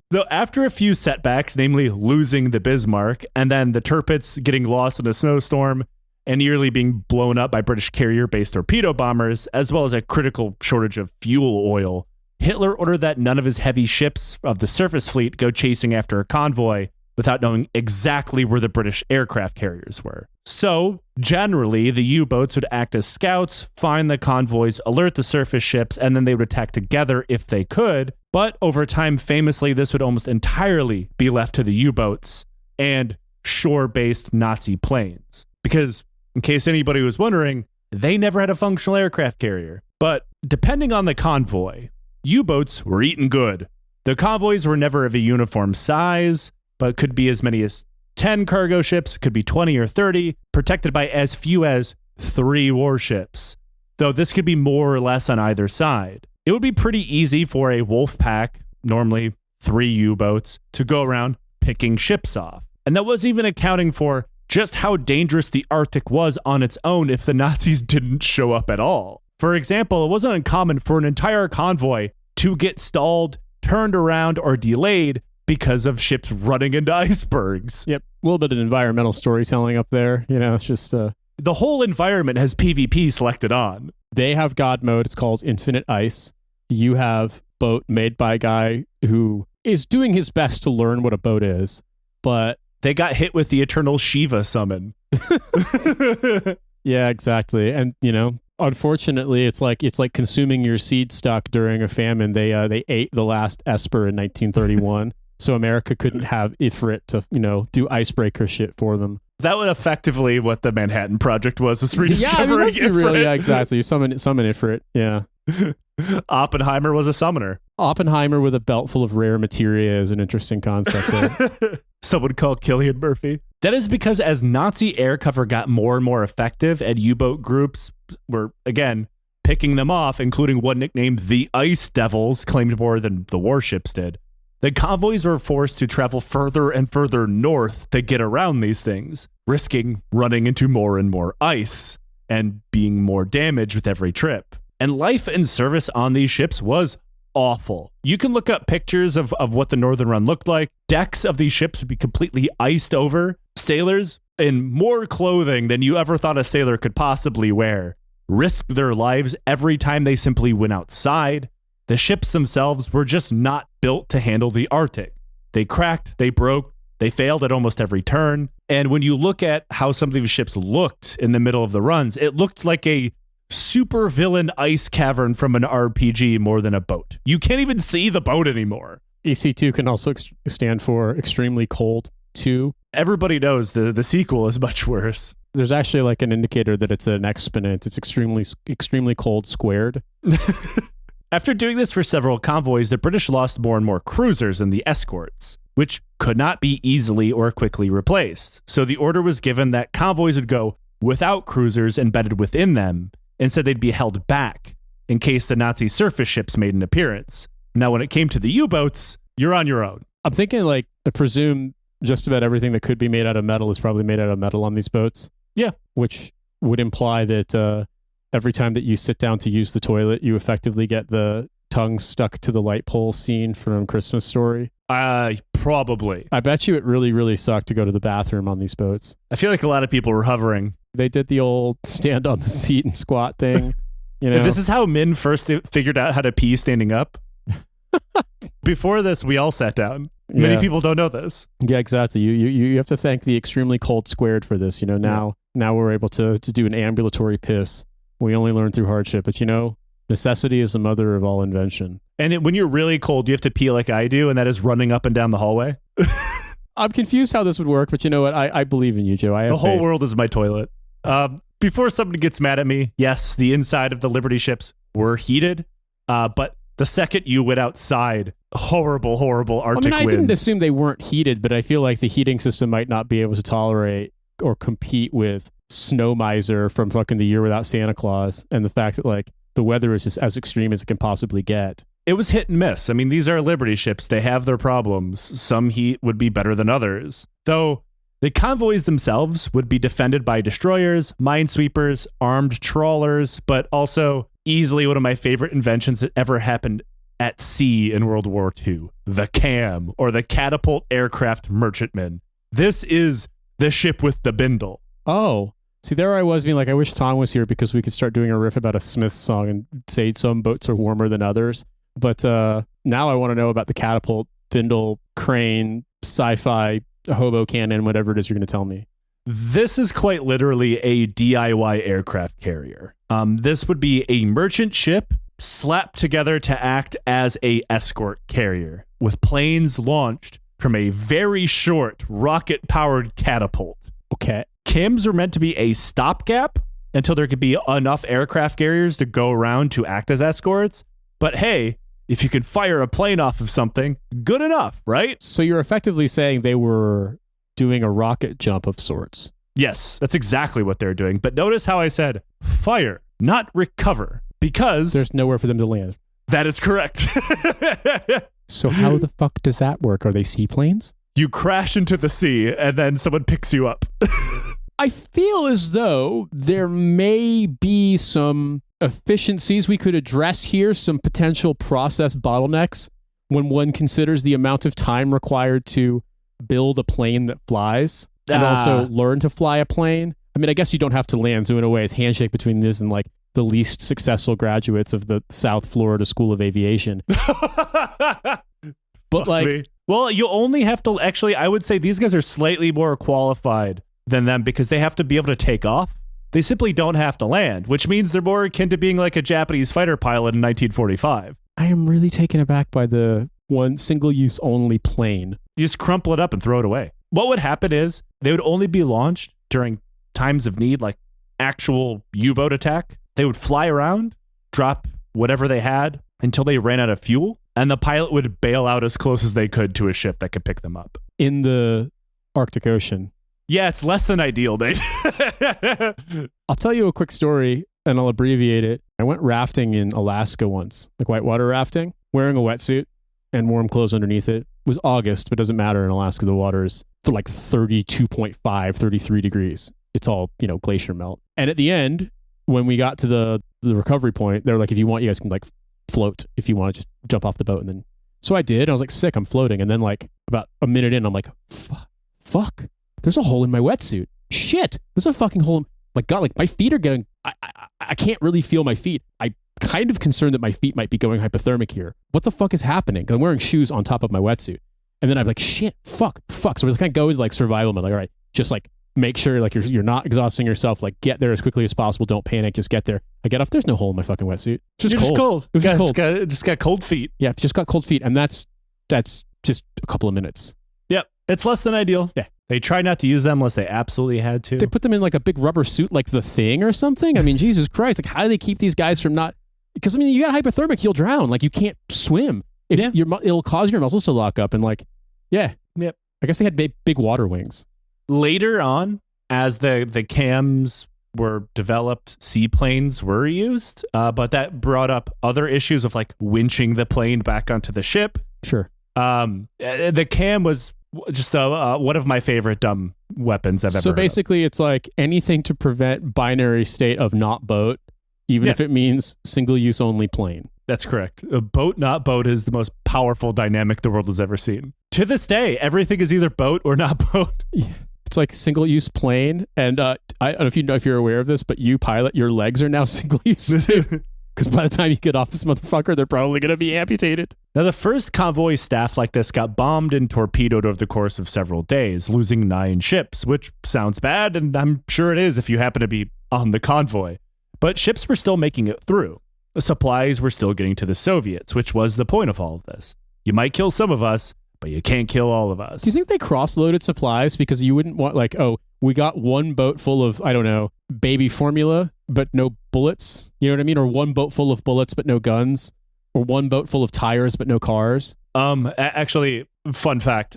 Though after a few setbacks, namely losing the Bismarck, and then the Tirpitz getting lost in a snowstorm, and nearly being blown up by British carrier-based torpedo bombers, as well as a critical shortage of fuel oil, Hitler ordered that none of his heavy ships of the surface fleet go chasing after a convoy without knowing exactly where the British aircraft carriers were. So, generally, the U-boats would act as scouts, find the convoys, alert the surface ships, and then they would attack together if they could. But over time, famously, this would almost entirely be left to the U-boats and shore-based Nazi planes. Because, in case anybody was wondering, they never had a functional aircraft carrier. But depending on the convoy, U-boats were eating good. The convoys were never of a uniform size, but could be as many as 10 cargo ships, could be 20 or 30, protected by as few as 3 warships, though this could be more or less on either side. It would be pretty easy for a wolf pack, normally 3 U-boats, to go around picking ships off. And that wasn't even accounting for just how dangerous the Arctic was on its own if the Nazis didn't show up at all. For example, it wasn't uncommon for an entire convoy to get stalled, turned around, or delayed because of ships running into icebergs. Yep, a little bit of environmental storytelling up there. It's just... The whole environment has PvP selected on. They have God mode. It's called Infinite Ice. You have boat made by a guy who is doing his best to learn what a boat is, but... They got hit with the eternal Shiva summon. Yeah, exactly. And, unfortunately, it's like consuming your seed stock during a famine. They ate the last Esper in 1931. So America couldn't have Ifrit to, do icebreaker shit for them. That was effectively what the Manhattan Project was rediscovering Ifrit. Really, yeah, exactly. You summon Ifrit, yeah. Oppenheimer was a summoner. Oppenheimer with a belt full of rare materia is an interesting concept there. Someone called Cillian Murphy. That is because as Nazi air cover got more and more effective and U-boat groups were, again, picking them off, including one nicknamed the Ice Devils, claimed more than the warships did, the convoys were forced to travel further and further north to get around these things, risking running into more and more ice and being more damaged with every trip. And life and service on these ships was awful. You can look up pictures of what the Northern Run looked like. Decks of these ships would be completely iced over. Sailors in more clothing than you ever thought a sailor could possibly wear risked their lives every time they simply went outside. The ships themselves were just not built to handle the Arctic. They cracked, they broke, they failed at almost every turn. And when you look at how some of these ships looked in the middle of the runs, it looked like a super villain ice cavern from an RPG more than a boat. You can't even see the boat anymore. EC2 can also stand for extremely cold 2. Everybody knows the sequel is much worse. There's actually like an indicator that it's an exponent. It's extremely cold squared. After doing this for several convoys, the British lost more and more cruisers in the escorts, which could not be easily or quickly replaced. So the order was given that convoys would go without cruisers embedded within them. Instead, they'd be held back in case the Nazi surface ships made an appearance. Now, when it came to the U-boats, you're on your own. I'm thinking like, I presume just about everything that could be made out of metal is probably made out of metal on these boats. Yeah. Which would imply that every time that you sit down to use the toilet, you effectively get the tongue stuck to the light pole scene from Christmas Story. Probably. I bet you it really, really sucked to go to the bathroom on these boats. I feel like a lot of people were hovering. They did the old stand on the seat and squat thing. You know, this is how men first figured out how to pee standing up. Before this, we all sat down. Many people don't know this. Yeah, exactly. You have to thank the extremely cold squared for this. You know, now we're able to do an ambulatory piss. We only learn through hardship, but you know, necessity is the mother of all invention. And when you're really cold, you have to pee like I do, and that is running up and down the hallway. I'm confused how this would work, but you know what? I believe in you, Joe. The whole world is my toilet. Before somebody gets mad at me, yes, the inside of the Liberty ships were heated, but the second you went outside, horrible Arctic winds. I didn't assume they weren't heated, but I feel like the heating system might not be able to tolerate or compete with Snow Miser from fucking The Year Without Santa Claus, and the fact that like the weather is just as extreme as it can possibly get. It was hit and miss. I mean, these are Liberty ships. They have their problems. Some heat would be better than others. Though the convoys themselves would be defended by destroyers, minesweepers, armed trawlers, but also easily one of my favorite inventions that ever happened at sea in World War II, the CAM, or the Catapult Aircraft Merchantman. This is the ship with the bindle. Oh, see, there I was being like, I wish Tom was here because we could start doing a riff about a Smiths song and say some boats are warmer than others. But now I want to know about the catapult, bindle, crane, sci-fi, hobo cannon, whatever it is you're going to tell me. This is quite literally a DIY aircraft carrier. This would be a merchant ship slapped together to act as a escort carrier with planes launched from a very short rocket-powered catapult. Okay. CAMs are meant to be a stopgap until there could be enough aircraft carriers to go around to act as escorts. But hey, if you can fire a plane off of something, good enough, right? So you're effectively saying they were doing a rocket jump of sorts. Yes, that's exactly what they're doing. But notice how I said fire, not recover, because there's nowhere for them to land. That is correct. So how the fuck does that work? Are they seaplanes? You crash into the sea and then someone picks you up. I feel as though there may be some efficiencies we could address here, some potential process bottlenecks when one considers the amount of time required to build a plane that flies and also learn to fly a plane. I mean, I guess you don't have to land, so in a way it's handshake between this and like the least successful graduates of the South Florida School of Aviation. But like, well, you only have to actually, I would say these guys are slightly more qualified than them because they have to be able to take off. They simply don't have to land, which means they're more akin to being like a Japanese fighter pilot in 1945. I am really taken aback by the one single-use only plane. You just crumple it up and throw it away. What would happen is they would only be launched during times of need, like actual U-boat attack. They would fly around, drop whatever they had until they ran out of fuel, and the pilot would bail out as close as they could to a ship that could pick them up. In the Arctic Ocean. Yeah, it's less than ideal, Nate. I'll tell you a quick story, and I'll abbreviate it. I went rafting in Alaska once, like whitewater rafting, wearing a wetsuit and warm clothes underneath it. It was August, but it doesn't matter in Alaska. The water is for like 32.5, 33 degrees. It's all, you know, glacier melt. And at the end, when we got to the recovery point, they were like, if you want, you guys can like float if you want to just jump off the boat. And then, so I did. I was like, sick, I'm floating. And then like about a minute in, I'm like, fuck, there's a hole in my wetsuit. Shit, there's a fucking hole in my God, like my feet are getting, I can't really feel my feet. I'm kind of concerned that my feet might be going hypothermic here. What the fuck is happening? 'Cause I'm wearing shoes on top of my wetsuit. And then I'm like, shit, fuck. So we're kind of going like survival mode. Like, all right, just like make sure like you're not exhausting yourself. Like get there as quickly as possible. Don't panic. Just get there. I get off. There's no hole in my fucking wetsuit. It's just cold. It was just cold. Just got cold feet. Yeah, just got cold feet. And that's just a couple of minutes. Yep. It's less than ideal. Yeah. They try not to use them unless they absolutely had to. They put them in like a big rubber suit like The Thing or something. I mean, Jesus Christ. Like how do they keep these guys from not... Because I mean, you got hypothermic, you'll drown. Like you can't swim. It'll cause your muscles to lock up and like, yeah. Yep. I guess they had big water wings. Later on, as the cams were developed, seaplanes were used, but that brought up other issues of like winching the plane back onto the ship. Sure. The cam was just one of my favorite dumb weapons I've ever heard. So basically, it's like anything to prevent binary state of not boat, even if it means single use only plane. That's correct. A boat, not boat is the most powerful dynamic the world has ever seen. To this day, everything is either boat or not boat. Yeah. It's like single use plane. And I don't know if you're aware of this, but you pilot, your legs are now single use too. Because by the time you get off this motherfucker, they're probably going to be amputated. Now, the first convoy staff like this got bombed and torpedoed over the course of several days, losing 9 ships, which sounds bad, and I'm sure it is if you happen to be on the convoy. But ships were still making it through. The supplies were still getting to the Soviets, which was the point of all of this. You might kill some of us, but you can't kill all of us. Do you think they cross-loaded supplies? Because you wouldn't want like, oh, we got one boat full of, I don't know, baby formula, but no bullets. You know what I mean? Or one boat full of bullets, but no guns. Or one boat full of tires, but no cars. Actually, fun fact,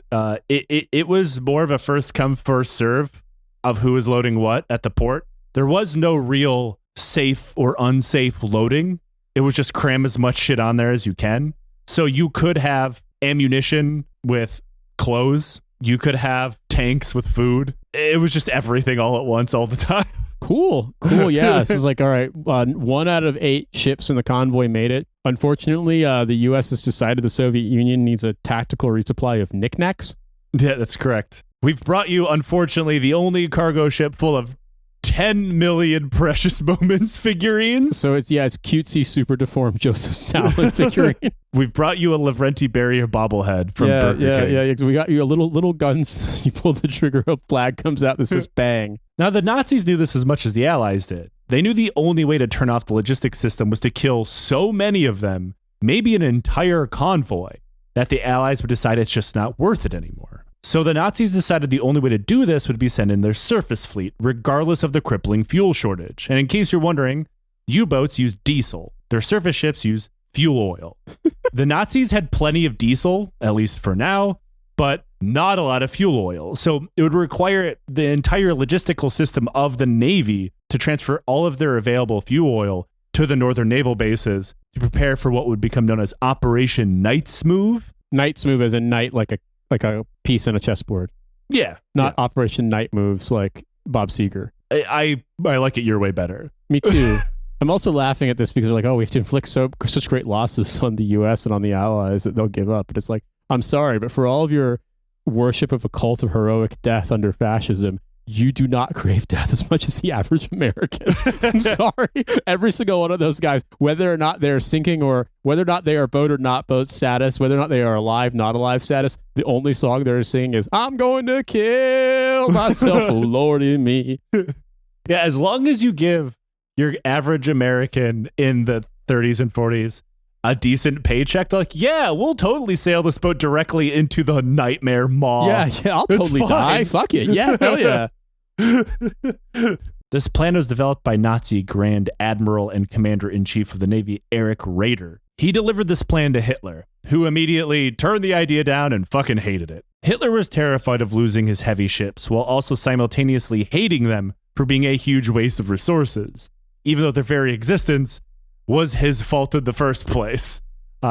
it was more of a first come, first serve of who is loading what at the port. There was no real safe or unsafe loading. It was just cram as much shit on there as you can. So you could have ammunition with clothes. You could have tanks with food. It was just everything all at once all the time. Cool. Yeah. This is like, all right, 1 out of 8 ships in the convoy made it. Unfortunately, the U.S. has decided the Soviet Union needs a tactical resupply of knickknacks. Yeah, that's correct. We've brought you, unfortunately, the only cargo ship full of 10 million Precious Moments figurines. So it's cutesy, super deformed Joseph Stalin figurine. We've brought you a Lavrenti Barrier bobblehead from Burger King. Yeah. So we got you a little guns. You pull the trigger, a flag comes out that says bang. Now, the Nazis knew this as much as the Allies did. They knew the only way to turn off the logistics system was to kill so many of them, maybe an entire convoy, that the Allies would decide it's just not worth it anymore. So the Nazis decided the only way to do this would be send in their surface fleet, regardless of the crippling fuel shortage. And in case you're wondering, U-boats use diesel. Their surface ships use fuel oil. The Nazis had plenty of diesel, at least for now, but not a lot of fuel oil. So it would require the entire logistical system of the Navy to transfer all of their available fuel oil to the northern naval bases to prepare for what would become known as Operation Knight's Move. Knight's Move as a knight, like a piece in a chessboard. Yeah. Not Operation Night Moves like Bob Seger. I like it your way better. Me too. I'm also laughing at this because they're like, oh, we have to inflict such great losses on the U.S. and on the Allies that they'll give up. But it's like, I'm sorry, but for all of your worship of a cult of heroic death under fascism, you do not crave death as much as the average American. I'm sorry. Every single one of those guys, whether or not they're sinking or whether or not they are boat or not boat status, whether or not they are alive, not alive status, the only song they're singing is, I'm going to kill myself, oh Lordy me. Yeah, as long as you give your average American in the 30s and 40s a decent paycheck, they're like, yeah, we'll totally sail this boat directly into the nightmare maw. Yeah, I'll totally die. Fuck it. Yeah, hell yeah. This plan was developed by Nazi Grand Admiral and Commander-in-Chief of the Navy, Erich Raeder. He delivered this plan to Hitler, who immediately turned the idea down and fucking hated it. Hitler was terrified of losing his heavy ships, while also simultaneously hating them for being a huge waste of resources, even though their very existence was his fault in the first place.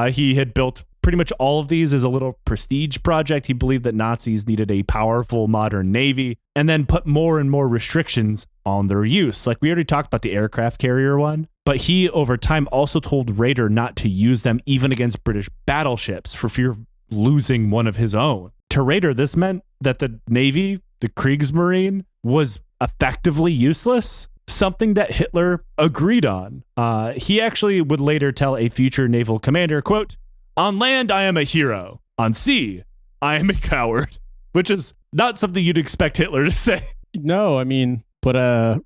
He had built pretty much all of these as a little prestige project. He believed that Nazis needed a powerful modern navy and then put more and more restrictions on their use. Like we already talked about the aircraft carrier one, but he over time also told Raeder not to use them even against British battleships for fear of losing one of his own. To Raeder, this meant that the Navy, the Kriegsmarine, was effectively useless, something that Hitler agreed on. He actually would later tell a future naval commander, quote, "On land, I am a hero. On sea, I am a coward," which is not something you'd expect Hitler to say. No, I mean, but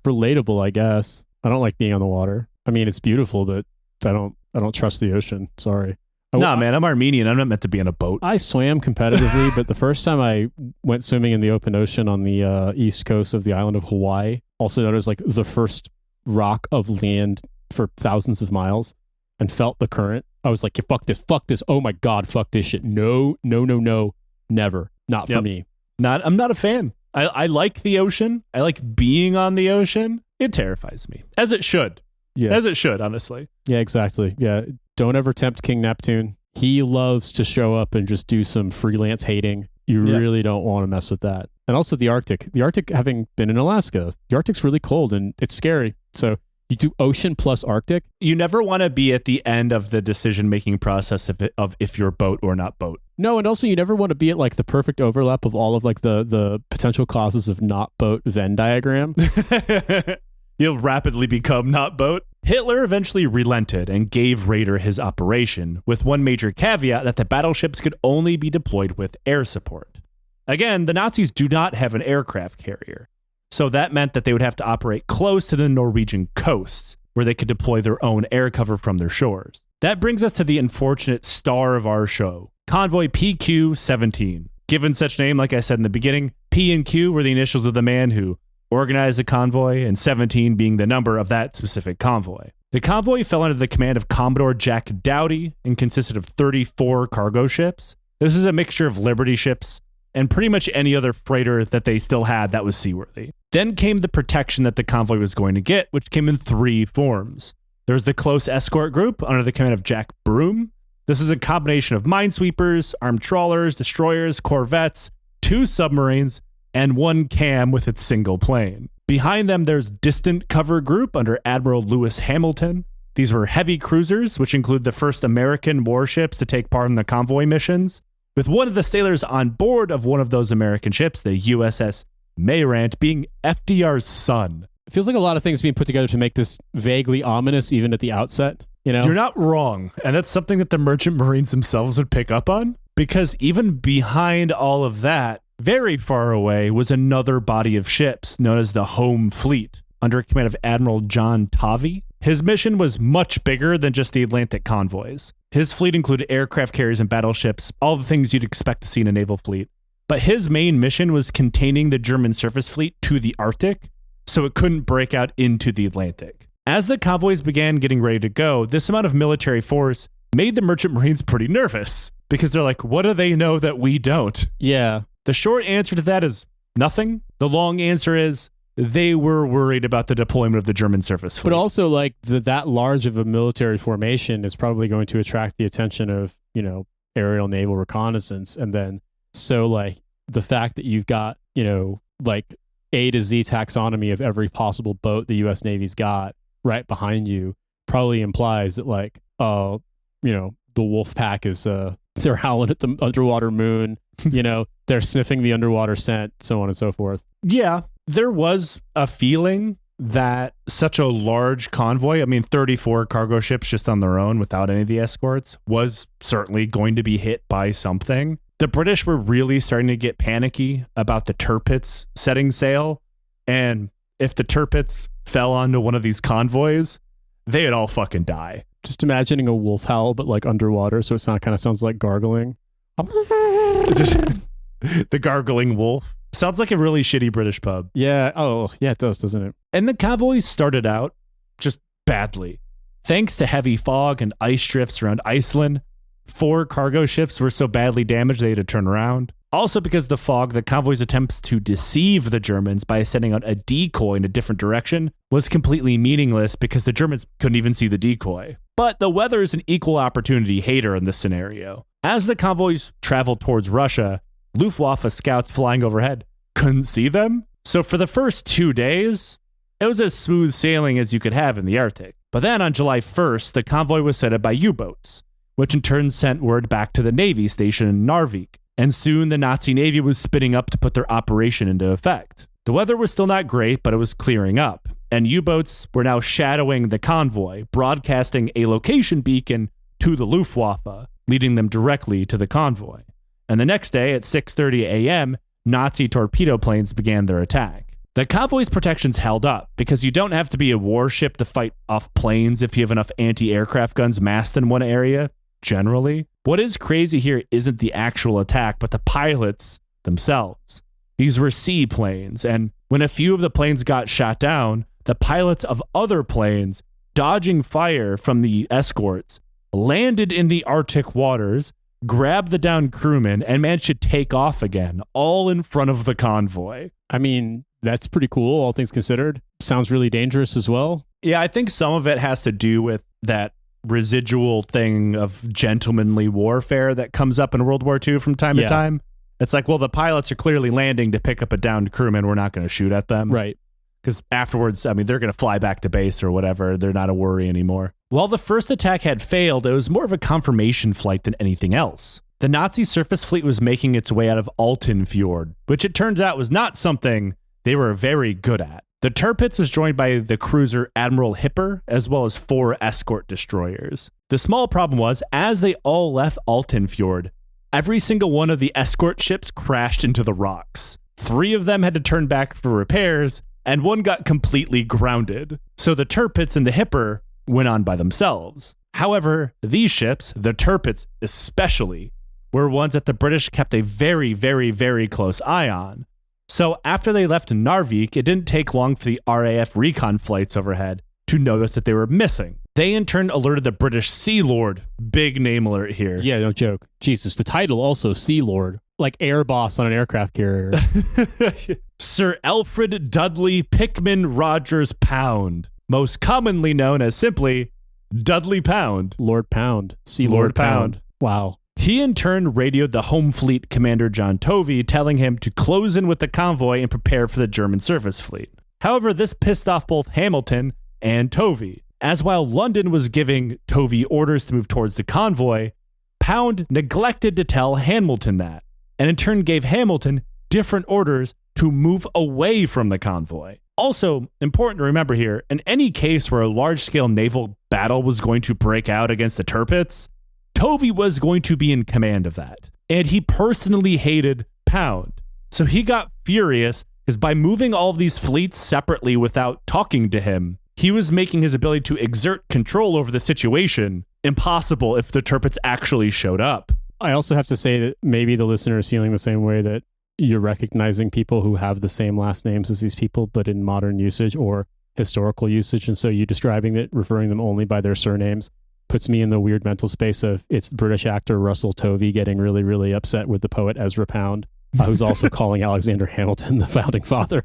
relatable, I guess. I don't like being on the water. I mean, it's beautiful, but I don't trust the ocean. Sorry. Nah, man, I'm Armenian. I'm not meant to be on a boat. I swam competitively, but the first time I went swimming in the open ocean on the east coast of the island of Hawaii, also known as like the first rock of land for thousands of miles, and felt the current, I was like, fuck this. Oh my God, fuck this shit. No, never. Not for me. I'm not a fan. I like the ocean. I like being on the ocean. It terrifies me, as it should. Yeah. As it should, honestly. Yeah, exactly. Yeah. Don't ever tempt King Neptune. He loves to show up and just do some freelance hating. You really don't want to mess with that. And also the Arctic. The Arctic, having been in Alaska, the Arctic's really cold and it's scary. So you do ocean plus Arctic. You never want to be at the end of the decision-making process of if you're boat or not boat. No, and also you never want to be at like the perfect overlap of all of like the potential causes of not boat Venn diagram. You'll rapidly become not boat. Hitler eventually relented and gave Raeder his operation, with one major caveat that the battleships could only be deployed with air support. Again, the Nazis do not have an aircraft carrier, so that meant that they would have to operate close to the Norwegian coasts, where they could deploy their own air cover from their shores. That brings us to the unfortunate star of our show, Convoy PQ-17. Given such name, like I said in the beginning, P and Q were the initials of the man who organized the convoy, and 17 being the number of that specific convoy. The convoy fell under the command of Commodore Jack Doughty and consisted of 34 cargo ships. This is a mixture of Liberty ships and pretty much any other freighter that they still had that was seaworthy. Then came the protection that the convoy was going to get, which came in three forms. There's the close escort group under the command of Jack Broom. This is a combination of minesweepers, armed trawlers, destroyers, corvettes, 2 submarines, and 1 cam with its single plane. Behind them, there's Distant Cover Group under Admiral Lewis Hamilton. These were heavy cruisers, which include the first American warships to take part in the convoy missions, with one of the sailors on board of one of those American ships, the USS Mayrant, being FDR's son. It feels like a lot of things being put together to make this vaguely ominous, even at the outset. You know? You're not wrong, and that's something that the Merchant Marines themselves would pick up on, because even behind all of that, very far away was another body of ships known as the Home Fleet, under command of Admiral John Tovey. His mission was much bigger than just the Atlantic convoys. His fleet included aircraft carriers and battleships, all the things you'd expect to see in a naval fleet. But his main mission was containing the German surface fleet to the Arctic, so it couldn't break out into the Atlantic. As the convoys began getting ready to go, this amount of military force made the Merchant Marines pretty nervous, because they're like, what do they know that we don't? Yeah. The short answer to that is nothing. The long answer is they were worried about the deployment of the German surface fleet. But also, like, that large of a military formation is probably going to attract the attention of, aerial naval reconnaissance. And then, so, like, the fact that you've got, like, A to Z taxonomy of every possible boat the U.S. Navy's got right behind you probably implies that, like, the wolf pack is, they're howling at the underwater moon. They're sniffing the underwater scent, so on and so forth. Yeah, there was a feeling that such a large convoy, 34 cargo ships just on their own without any of the escorts, was certainly going to be hit by something. The British were really starting to get panicky about the Tirpitz setting sail, and if the Tirpitz fell onto one of these convoys, they'd all fucking die. Just imagining a wolf howl, but like underwater, so it kind of sounds like gargling. The gargling wolf. Sounds like a really shitty British pub. Yeah. Oh, yeah, it does, doesn't it? And the convoy started out just badly. Thanks to heavy fog and ice drifts around Iceland, 4 cargo ships were so badly damaged they had to turn around. Also because of the fog, the convoy's attempts to deceive the Germans by sending out a decoy in a different direction was completely meaningless because the Germans couldn't even see the decoy. But the weather is an equal opportunity hater in this scenario. As the convoys traveled towards Russia, Luftwaffe scouts flying overhead couldn't see them. So for the first 2 days, it was as smooth sailing as you could have in the Arctic. But then on July 1st, the convoy was set up by U-boats, which in turn sent word back to the Navy station in Narvik. And soon the Nazi Navy was spinning up to put their operation into effect. The weather was still not great, but it was clearing up. And U-boats were now shadowing the convoy, broadcasting a location beacon to the Luftwaffe, leading them directly to the convoy. And the next day at 6:30 a.m., Nazi torpedo planes began their attack. The convoy's protections held up because you don't have to be a warship to fight off planes if you have enough anti-aircraft guns massed in one area, generally. What is crazy here isn't the actual attack, but the pilots themselves. These were seaplanes, and when a few of the planes got shot down, the pilots of other planes, dodging fire from the escorts, landed in the Arctic waters, grabbed the downed crewmen, and managed to take off again, all in front of the convoy. I mean, that's pretty cool, all things considered. Sounds really dangerous as well. Yeah, I think some of it has to do with that residual thing of gentlemanly warfare that comes up in World War II from time to time. It's like, well, the pilots are clearly landing to pick up a downed crewman. We're not going to shoot at them. Right. Because afterwards, I mean, they're going to fly back to base or whatever. They're not a worry anymore. While the first attack had failed, it was more of a confirmation flight than anything else. The Nazi surface fleet was making its way out of Alten Fjord, which it turns out was not something they were very good at. The Tirpitz was joined by the cruiser Admiral Hipper, as well as 4 escort destroyers. The small problem was, as they all left Alten Fjord, every single one of the escort ships crashed into the rocks. 3 of them had to turn back for repairs, and 1 got completely grounded. So the Tirpitz and the Hipper went on by themselves. However, these ships, the Tirpitz especially, were ones that the British kept a very, very, very close eye on. So after they left Narvik, it didn't take long for the RAF recon flights overhead to notice that they were missing. They in turn alerted the British Sea Lord. Big name alert here. Yeah, no joke. Jesus, the title also Sea Lord, like air boss on an aircraft carrier. Sir Alfred Dudley Pickman Rogers Pound, most commonly known as simply Dudley Pound. Lord Pound. Sea Lord Pound. Wow. He in turn radioed the Home Fleet Commander John Tovey, telling him to close in with the convoy and prepare for the German surface fleet. However, this pissed off both Hamilton and Tovey, as while London was giving Tovey orders to move towards the convoy, Pound neglected to tell Hamilton that, and in turn gave Hamilton different orders to move away from the convoy. Also, important to remember here, in any case where a large-scale naval battle was going to break out against the Tirpitz, Tovey was going to be in command of that, and he personally hated Pound. So he got furious because by moving all of these fleets separately without talking to him, he was making his ability to exert control over the situation impossible if the Tirpitz actually showed up. I also have to say that maybe the listener is feeling the same way, that you're recognizing people who have the same last names as these people, but in modern usage or historical usage. And so you describing it, referring them only by their surnames, puts me in the weird mental space of it's British actor Russell Tovey getting really, really upset with the poet Ezra Pound, who's also calling Alexander Hamilton the founding father.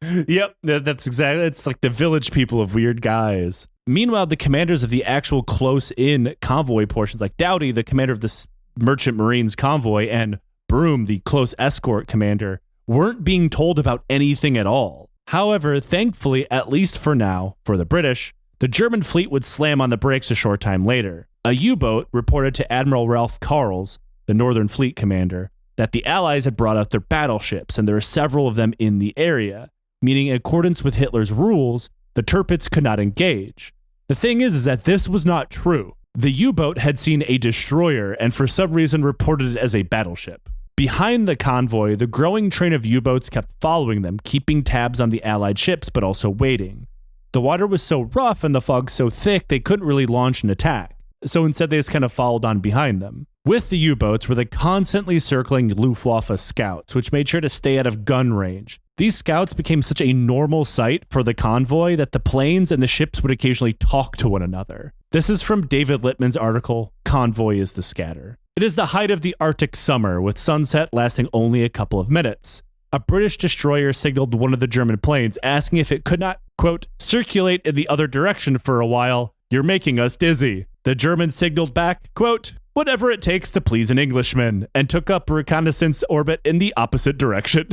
Yep, that's exactly, it's like the Village People of weird guys. Meanwhile, the commanders of the actual close-in convoy portions, like Doughty, the commander of the Merchant Marines convoy, and Broome, the close escort commander, weren't being told about anything at all. However, thankfully, at least for now, for the British, the German fleet would slam on the brakes a short time later. A U-boat reported to Admiral Ralph Karls, the Northern Fleet commander, that the Allies had brought out their battleships, and there were several of them in the area, meaning in accordance with Hitler's rules, the Tirpitz could not engage. The thing is that this was not true. The U-boat had seen a destroyer and for some reason reported it as a battleship. Behind the convoy, the growing train of U-boats kept following them, keeping tabs on the Allied ships, but also waiting. The water was so rough and the fog so thick they couldn't really launch an attack, so instead they just kind of followed on behind them. With the U-boats were the constantly circling Luftwaffe scouts, which made sure to stay out of gun range. These scouts became such a normal sight for the convoy that the planes and the ships would occasionally talk to one another. This is from David Littman's article, Convoy is the Scatter. It is the height of the Arctic summer, with sunset lasting only a couple of minutes. A British destroyer signaled one of the German planes, asking if it could not, quote, circulate in the other direction for a while. You're making us dizzy. The German signaled back, quote, whatever it takes to please an Englishman, and took up a reconnaissance orbit in the opposite direction.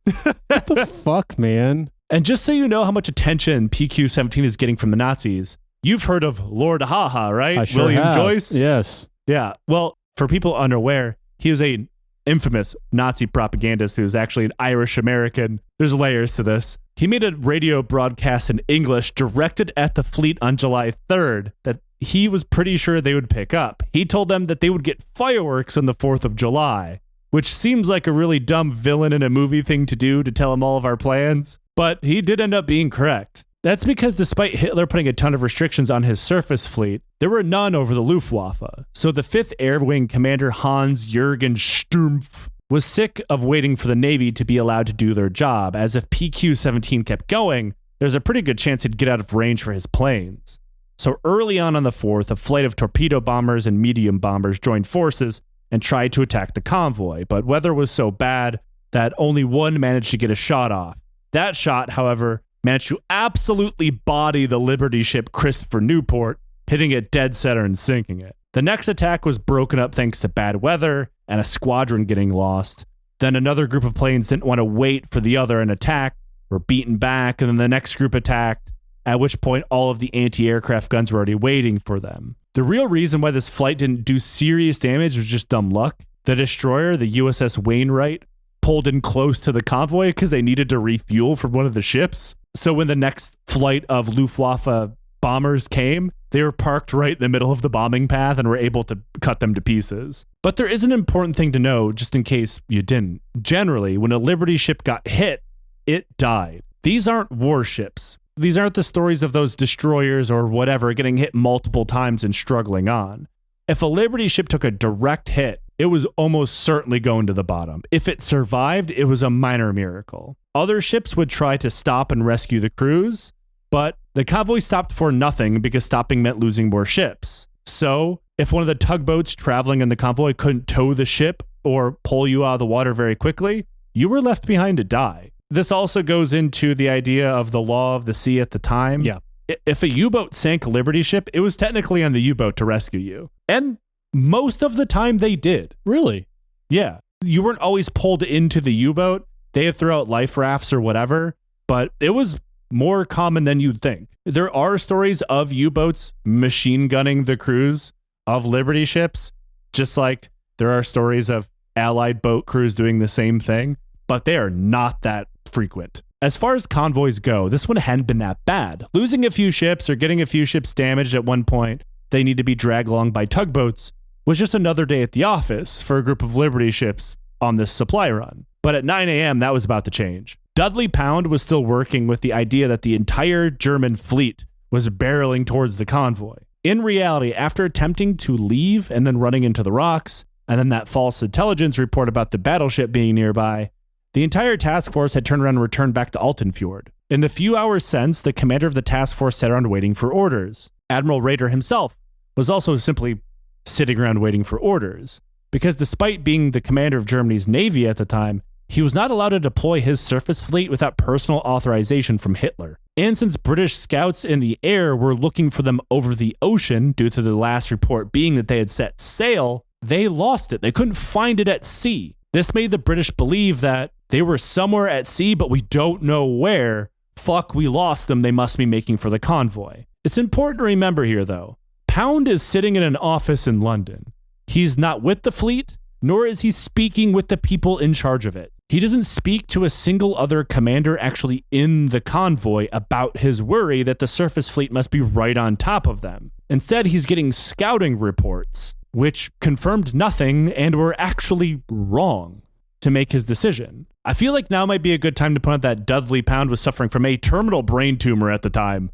What the fuck, man? And just so you know how much attention PQ-17 is getting from the Nazis, you've heard of Lord Haha, right? I sure William have. Joyce? Yes. Yeah. Well, for people unaware, he was a infamous Nazi propagandist who's actually an Irish American. There's layers to this. He made a radio broadcast in English directed at the fleet on July 3rd that he was pretty sure they would pick up. He told them that they would get fireworks on the 4th of July, which seems like a really dumb villain in a movie thing to do to tell him all of our plans. But he did end up being correct. That's because despite Hitler putting a ton of restrictions on his surface fleet, there were none over the Luftwaffe. So the 5th Air Wing Commander Hans-Jürgen Stumpf was sick of waiting for the Navy to be allowed to do their job, as if PQ-17 kept going, there's a pretty good chance he'd get out of range for his planes. So early on the 4th, a flight of torpedo bombers and medium bombers joined forces and tried to attack the convoy, but weather was so bad that only one managed to get a shot off. That shot, however, managed to absolutely body the Liberty ship Christopher Newport, hitting it dead center and sinking it. The next attack was broken up thanks to bad weather and a squadron getting lost. Then another group of planes didn't want to wait for the other and attack, were beaten back, and then the next group attacked, at which point all of the anti-aircraft guns were already waiting for them. The real reason why this flight didn't do serious damage was just dumb luck. The destroyer, the USS Wainwright, pulled in close to the convoy because they needed to refuel from one of the ships. So when the next flight of Luftwaffe bombers came, they were parked right in the middle of the bombing path and were able to cut them to pieces. But there is an important thing to know, just in case you didn't. Generally, when a Liberty ship got hit, it died. These aren't warships. These aren't the stories of those destroyers or whatever getting hit multiple times and struggling on. If a Liberty ship took a direct hit, it was almost certainly going to the bottom. If it survived, it was a minor miracle. Other ships would try to stop and rescue the crews, but the convoy stopped for nothing because stopping meant losing more ships. So, if one of the tugboats traveling in the convoy couldn't tow the ship or pull you out of the water very quickly, you were left behind to die. This also goes into the idea of the law of the sea at the time. Yeah. If a U-boat sank a Liberty ship, it was technically on the U-boat to rescue you. And most of the time they did. Really? Yeah. You weren't always pulled into the U-boat. They had throw out life rafts or whatever, but it was more common than you'd think. There are stories of U-boats machine gunning the crews of Liberty ships, just like there are stories of Allied boat crews doing the same thing, but they are not that frequent. As far as convoys go, this one hadn't been that bad. Losing a few ships or getting a few ships damaged at one point, they need to be dragged along by tugboats, was just another day at the office for a group of Liberty ships on this supply run. But at 9 a.m., that was about to change. Dudley Pound was still working with the idea that the entire German fleet was barreling towards the convoy. In reality, after attempting to leave and then running into the rocks, and then that false intelligence report about the battleship being nearby, the entire task force had turned around and returned back to Altenfjord. In the few hours since, the commander of the task force sat around waiting for orders. Admiral Rader himself was also simply sitting around waiting for orders, because despite being the commander of Germany's navy at the time, he was not allowed to deploy his surface fleet without personal authorization from Hitler. And since British scouts in the air were looking for them over the ocean, due to the last report being that they had set sail, they lost it. They couldn't find it at sea. This made the British believe that they were somewhere at sea, but we don't know where. Fuck, we lost them. They must be making for the convoy. It's important to remember here, though. Pound is sitting in an office in London. He's not with the fleet, nor is he speaking with the people in charge of it. He doesn't speak to a single other commander actually in the convoy about his worry that the surface fleet must be right on top of them. Instead, he's getting scouting reports, which confirmed nothing and were actually wrong to make his decision. I feel like now might be a good time to point out that Dudley Pound was suffering from a terminal brain tumor at the time.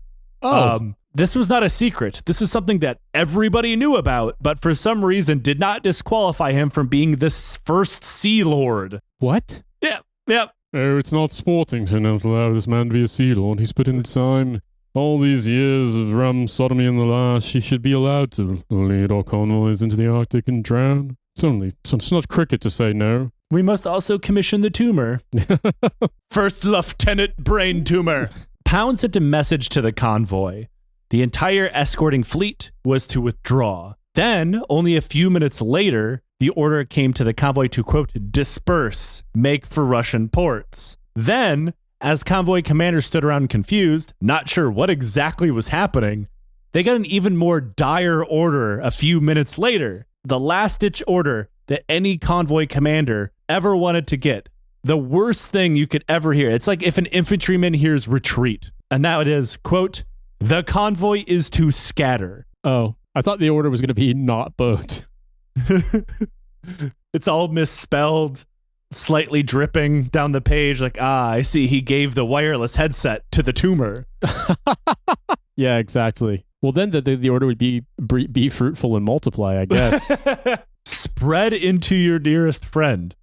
This was not a secret. This is something that everybody knew about, but for some reason did not disqualify him from being the first Sea Lord. What? Yeah. Oh, it's not sporting to not allow this man to be a Sea Lord. He's put in the time. All these years of rum, sodomy, and the lash. He should be allowed to lead our convoys into the Arctic and drown. It's not cricket to say no. We must also commission the tumor. First Lieutenant Brain Tumor. Pound sent a message to the convoy. The entire escorting fleet was to withdraw. Then, only a few minutes later, the order came to the convoy to, quote, disperse, make for Russian ports. Then, As convoy commanders stood around confused, not sure what exactly was happening, they got an even more dire order a few minutes later. The last-ditch order that any convoy commander ever wanted to get. The worst thing you could ever hear. It's like if an infantryman hears retreat. And that is, quote, "The convoy is to scatter." Oh, I thought the order was going to be not boat. It's all misspelled, slightly dripping down the page. Like, I see he gave the wireless headset to the tumor. Yeah, exactly. Well, then the order would be fruitful and multiply, I guess. Spread into your dearest friend.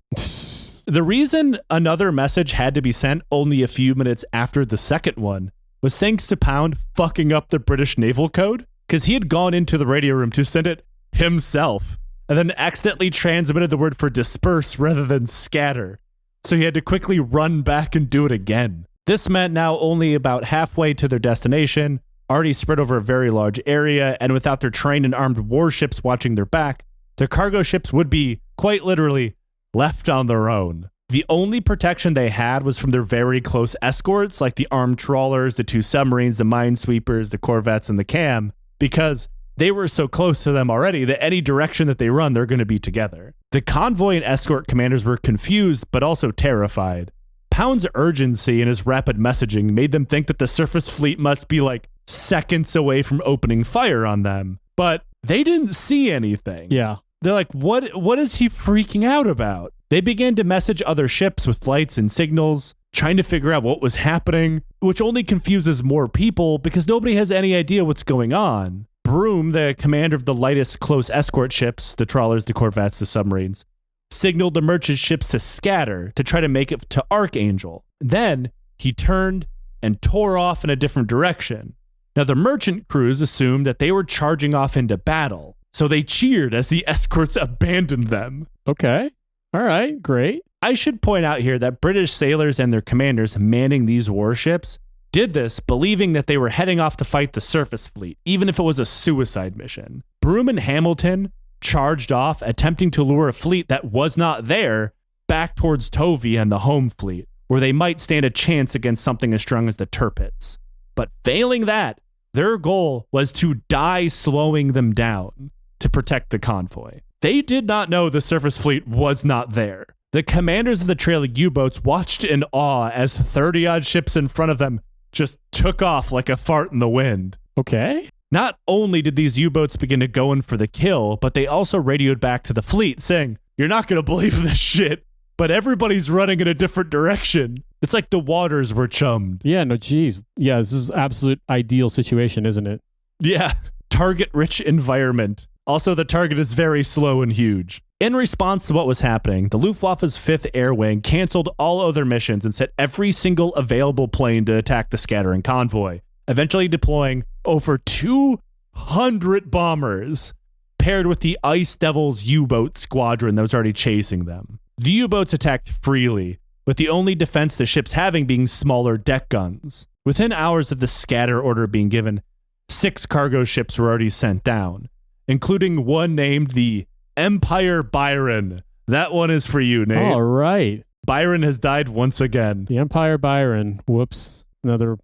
The reason another message had to be sent only a few minutes after the second one was thanks to Pound fucking up the British naval code, because he had gone into the radio room to send it himself and then accidentally transmitted the word for disperse rather than scatter. So he had to quickly run back and do it again. This meant now only about halfway to their destination, already spread over a very large area, and without their trained and armed warships watching their back, their cargo ships would be, quite literally, left on their own. The only protection they had was from their very close escorts, like the armed trawlers, the 2 submarines, the minesweepers, the corvettes, and the CAM, because they were so close to them already that any direction that they run, they're going to be together. The convoy and escort commanders were confused, but also terrified. Pound's urgency and his rapid messaging made them think that the surface fleet must be like seconds away from opening fire on them, but they didn't see anything. Yeah. They're like, what is he freaking out about? They began to message other ships with lights and signals, trying to figure out what was happening, which only confuses more people because nobody has any idea what's going on. Broom, the commander of the lightest close escort ships, the trawlers, the corvettes, the submarines, signaled the merchant ships to scatter to try to make it to Archangel. Then he turned and tore off in a different direction. Now the merchant crews assumed that they were charging off into battle, so they cheered as the escorts abandoned them. Okay. All right. Great. I should point out here that British sailors and their commanders manning these warships did this believing that they were heading off to fight the surface fleet, even if it was a suicide mission. Broom and Hamilton charged off, attempting to lure a fleet that was not there back towards Tovey and the home fleet, where they might stand a chance against something as strong as the Tirpitz. But failing that, their goal was to die slowing them down to protect the convoy. They did not know the surface fleet was not there. The commanders of the trailing U-boats watched in awe as 30-odd ships in front of them just took off like a fart in the wind. Okay. Not only did these U-boats begin to go in for the kill, but they also radioed back to the fleet saying, "You're not going to believe this shit, but everybody's running in a different direction." It's like the waters were chummed. Yeah, no, geez. Yeah, this is absolute ideal situation, isn't it? Yeah, target-rich environment. Also, the target is very slow and huge. In response to what was happening, the Luftwaffe's 5th Air Wing canceled all other missions and sent every single available plane to attack the scattering convoy, eventually deploying over 200 bombers, paired with the Ice Devils U-boat squadron that was already chasing them. The U-boats attacked freely, with the only defense the ships having being smaller deck guns. Within hours of the scatter order being given, 6 cargo ships were already sent down, including one named the Empire Byron. That one is for you, Nate. All right. Byron has died once again. The Empire Byron. Whoops. Another,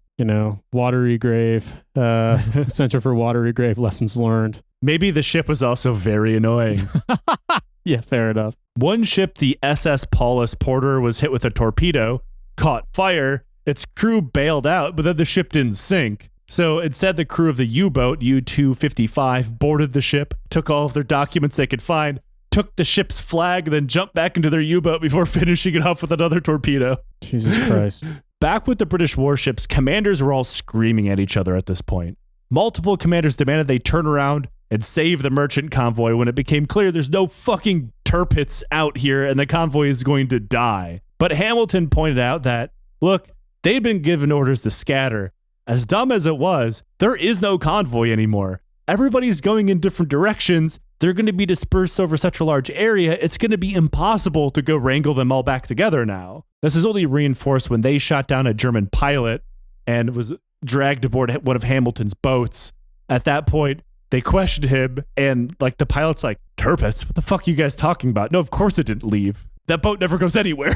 watery grave. Center for watery grave lessons learned. Maybe the ship was also very annoying. Yeah, fair enough. One ship, the SS Paulus Porter, was hit with a torpedo, caught fire, its crew bailed out, but then the ship didn't sink. So instead, the crew of the U-boat, U-255, boarded the ship, took all of their documents they could find, took the ship's flag, then jumped back into their U-boat before finishing it off with another torpedo. Jesus Christ. Back with the British warships, commanders were all screaming at each other at this point. Multiple commanders demanded they turn around and save the merchant convoy when it became clear there's no fucking Tirpitz out here and the convoy is going to die. But Hamilton pointed out that, look, they'd been given orders to scatter. As dumb as it was, there is no convoy anymore. Everybody's going in different directions. They're going to be dispersed over such a large area, it's going to be impossible to go wrangle them all back together now. This is only reinforced when they shot down a German pilot and was dragged aboard one of Hamilton's boats. At that point, they questioned him, and the pilot's like, "Tirpitz, what the fuck are you guys talking about? No, of course it didn't leave. That boat never goes anywhere."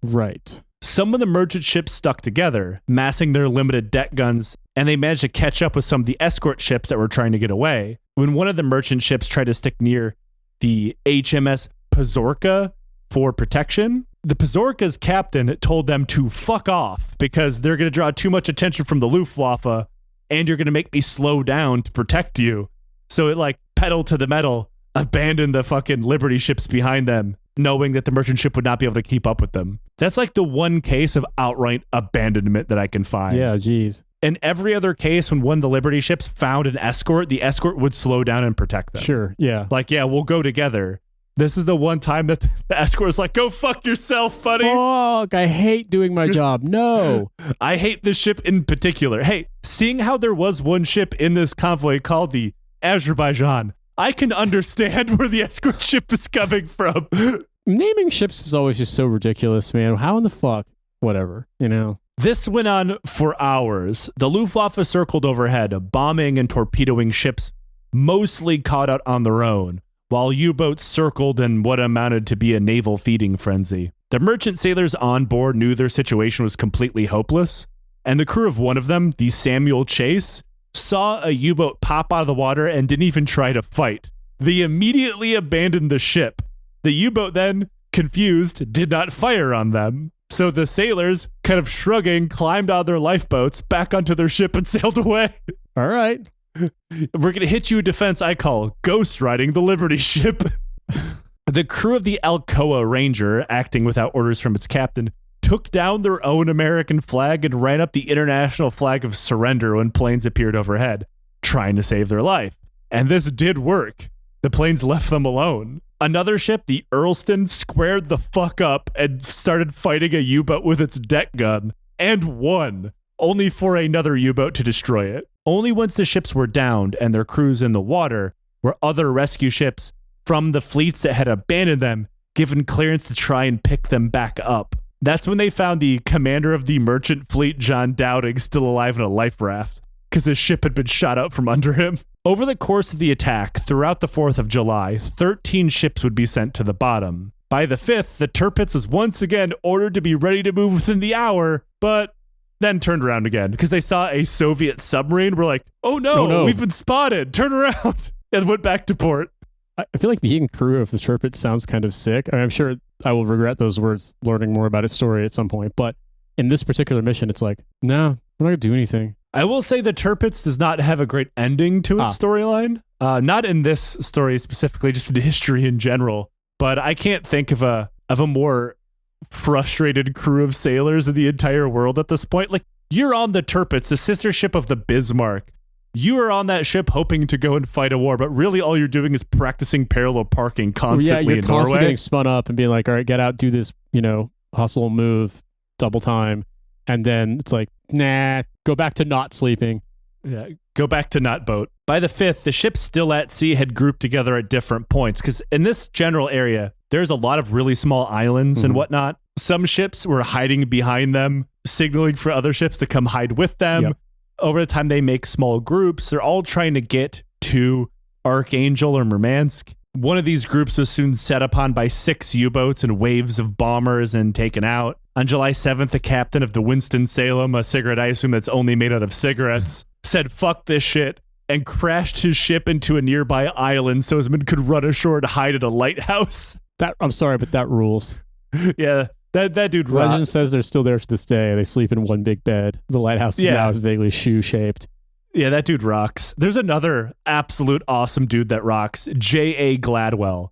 Right. some of the merchant ships stuck together, massing their limited deck guns, and they managed to catch up with some of the escort ships that were trying to get away. When one of the merchant ships tried to stick near the HMS Pazorka for protection, the Pazorka's captain told them to fuck off because they're going to draw too much attention from the Luftwaffe and you're going to make me slow down to protect you. So it like pedal to the metal, abandoned the fucking Liberty ships behind them, knowing that the merchant ship would not be able to keep up with them. That's like the one case of outright abandonment that I can find. Yeah, geez. In every other case, when one of the Liberty ships found an escort, the escort would slow down and protect them. Sure, yeah. Like, yeah, we'll go together. This is the one time that the escort is like, go fuck yourself, buddy. Fuck, I hate doing my job. No. I hate this ship in particular. Hey, seeing how there was one ship in this convoy called the Azerbaijan, I can understand where the escort ship is coming from. Naming ships is always just so ridiculous, man. How in the fuck? Whatever, you know? This went on for hours. The Luftwaffe circled overhead, bombing and torpedoing ships mostly caught out on their own, while U-boats circled in what amounted to be a naval feeding frenzy. The merchant sailors on board knew their situation was completely hopeless, and the crew of one of them, the Samuel Chase, saw a U-boat pop out of the water and didn't even try to fight. They immediately abandoned the ship. The U-boat then, confused, did not fire on them. So the sailors, kind of shrugging, climbed out of their lifeboats, back onto their ship and sailed away. All right. We're going to hit you a defense I call ghost riding the Liberty ship. The crew of the Alcoa Ranger, acting without orders from its captain, took down their own American flag and ran up the international flag of surrender when planes appeared overhead, trying to save their life. And this did work. The planes left them alone. Another ship, the Earlston, squared the fuck up and started fighting a U-boat with its deck gun, and won, only for another U-boat to destroy it. Only once the ships were downed and their crews in the water were other rescue ships from the fleets that had abandoned them given clearance to try and pick them back up. That's when they found the commander of the merchant fleet, John Dowding, still alive in a life raft, because his ship had been shot out from under him. Over the course of the attack, throughout the 4th of July, 13 ships would be sent to the bottom. By the 5th, the Tirpitz was once again ordered to be ready to move within the hour, but then turned around again because they saw a Soviet submarine. We're like, oh no, we've been spotted. Turn around. And went back to port. I feel like being crew of the Tirpitz sounds kind of sick. I'm sure I will regret those words learning more about its story at some point. But in this particular mission, it's like, no, we're not going to do anything. I will say the Tirpitz does not have a great ending to its storyline. Not in this story specifically, just in history in general. But I can't think of a more frustrated crew of sailors in the entire world at this point. Like, you're on the Tirpitz, the sister ship of the Bismarck. You are on that ship hoping to go and fight a war, but really all you're doing is practicing parallel parking constantly in Norway. Yeah, you're constantly getting spun up and being like, all right, get out, do this, hustle, move, double time. And then it's like, nah, go back to not sleeping. Yeah, go back to not boat. By the 5th, the ships still at sea had grouped together at different points, because in this general area, there's a lot of really small islands and whatnot. Some ships were hiding behind them, signaling for other ships to come hide with them. Yep. Over the time, they make small groups. They're all trying to get to Archangel or Murmansk. One of these groups was soon set upon by 6 U-boats and waves of bombers and taken out. On July 7th, the captain of the Winston-Salem, a cigarette I assume that's only made out of cigarettes, said, fuck this shit, and crashed his ship into a nearby island so his men could run ashore to hide at a lighthouse. I'm sorry, but that rules. Yeah. That dude rocks. Legend says they're still there to this day. They sleep in one big bed. The lighthouse now is vaguely shoe-shaped. Yeah, that dude rocks. There's another absolute awesome dude that rocks, J.A. Gladwell.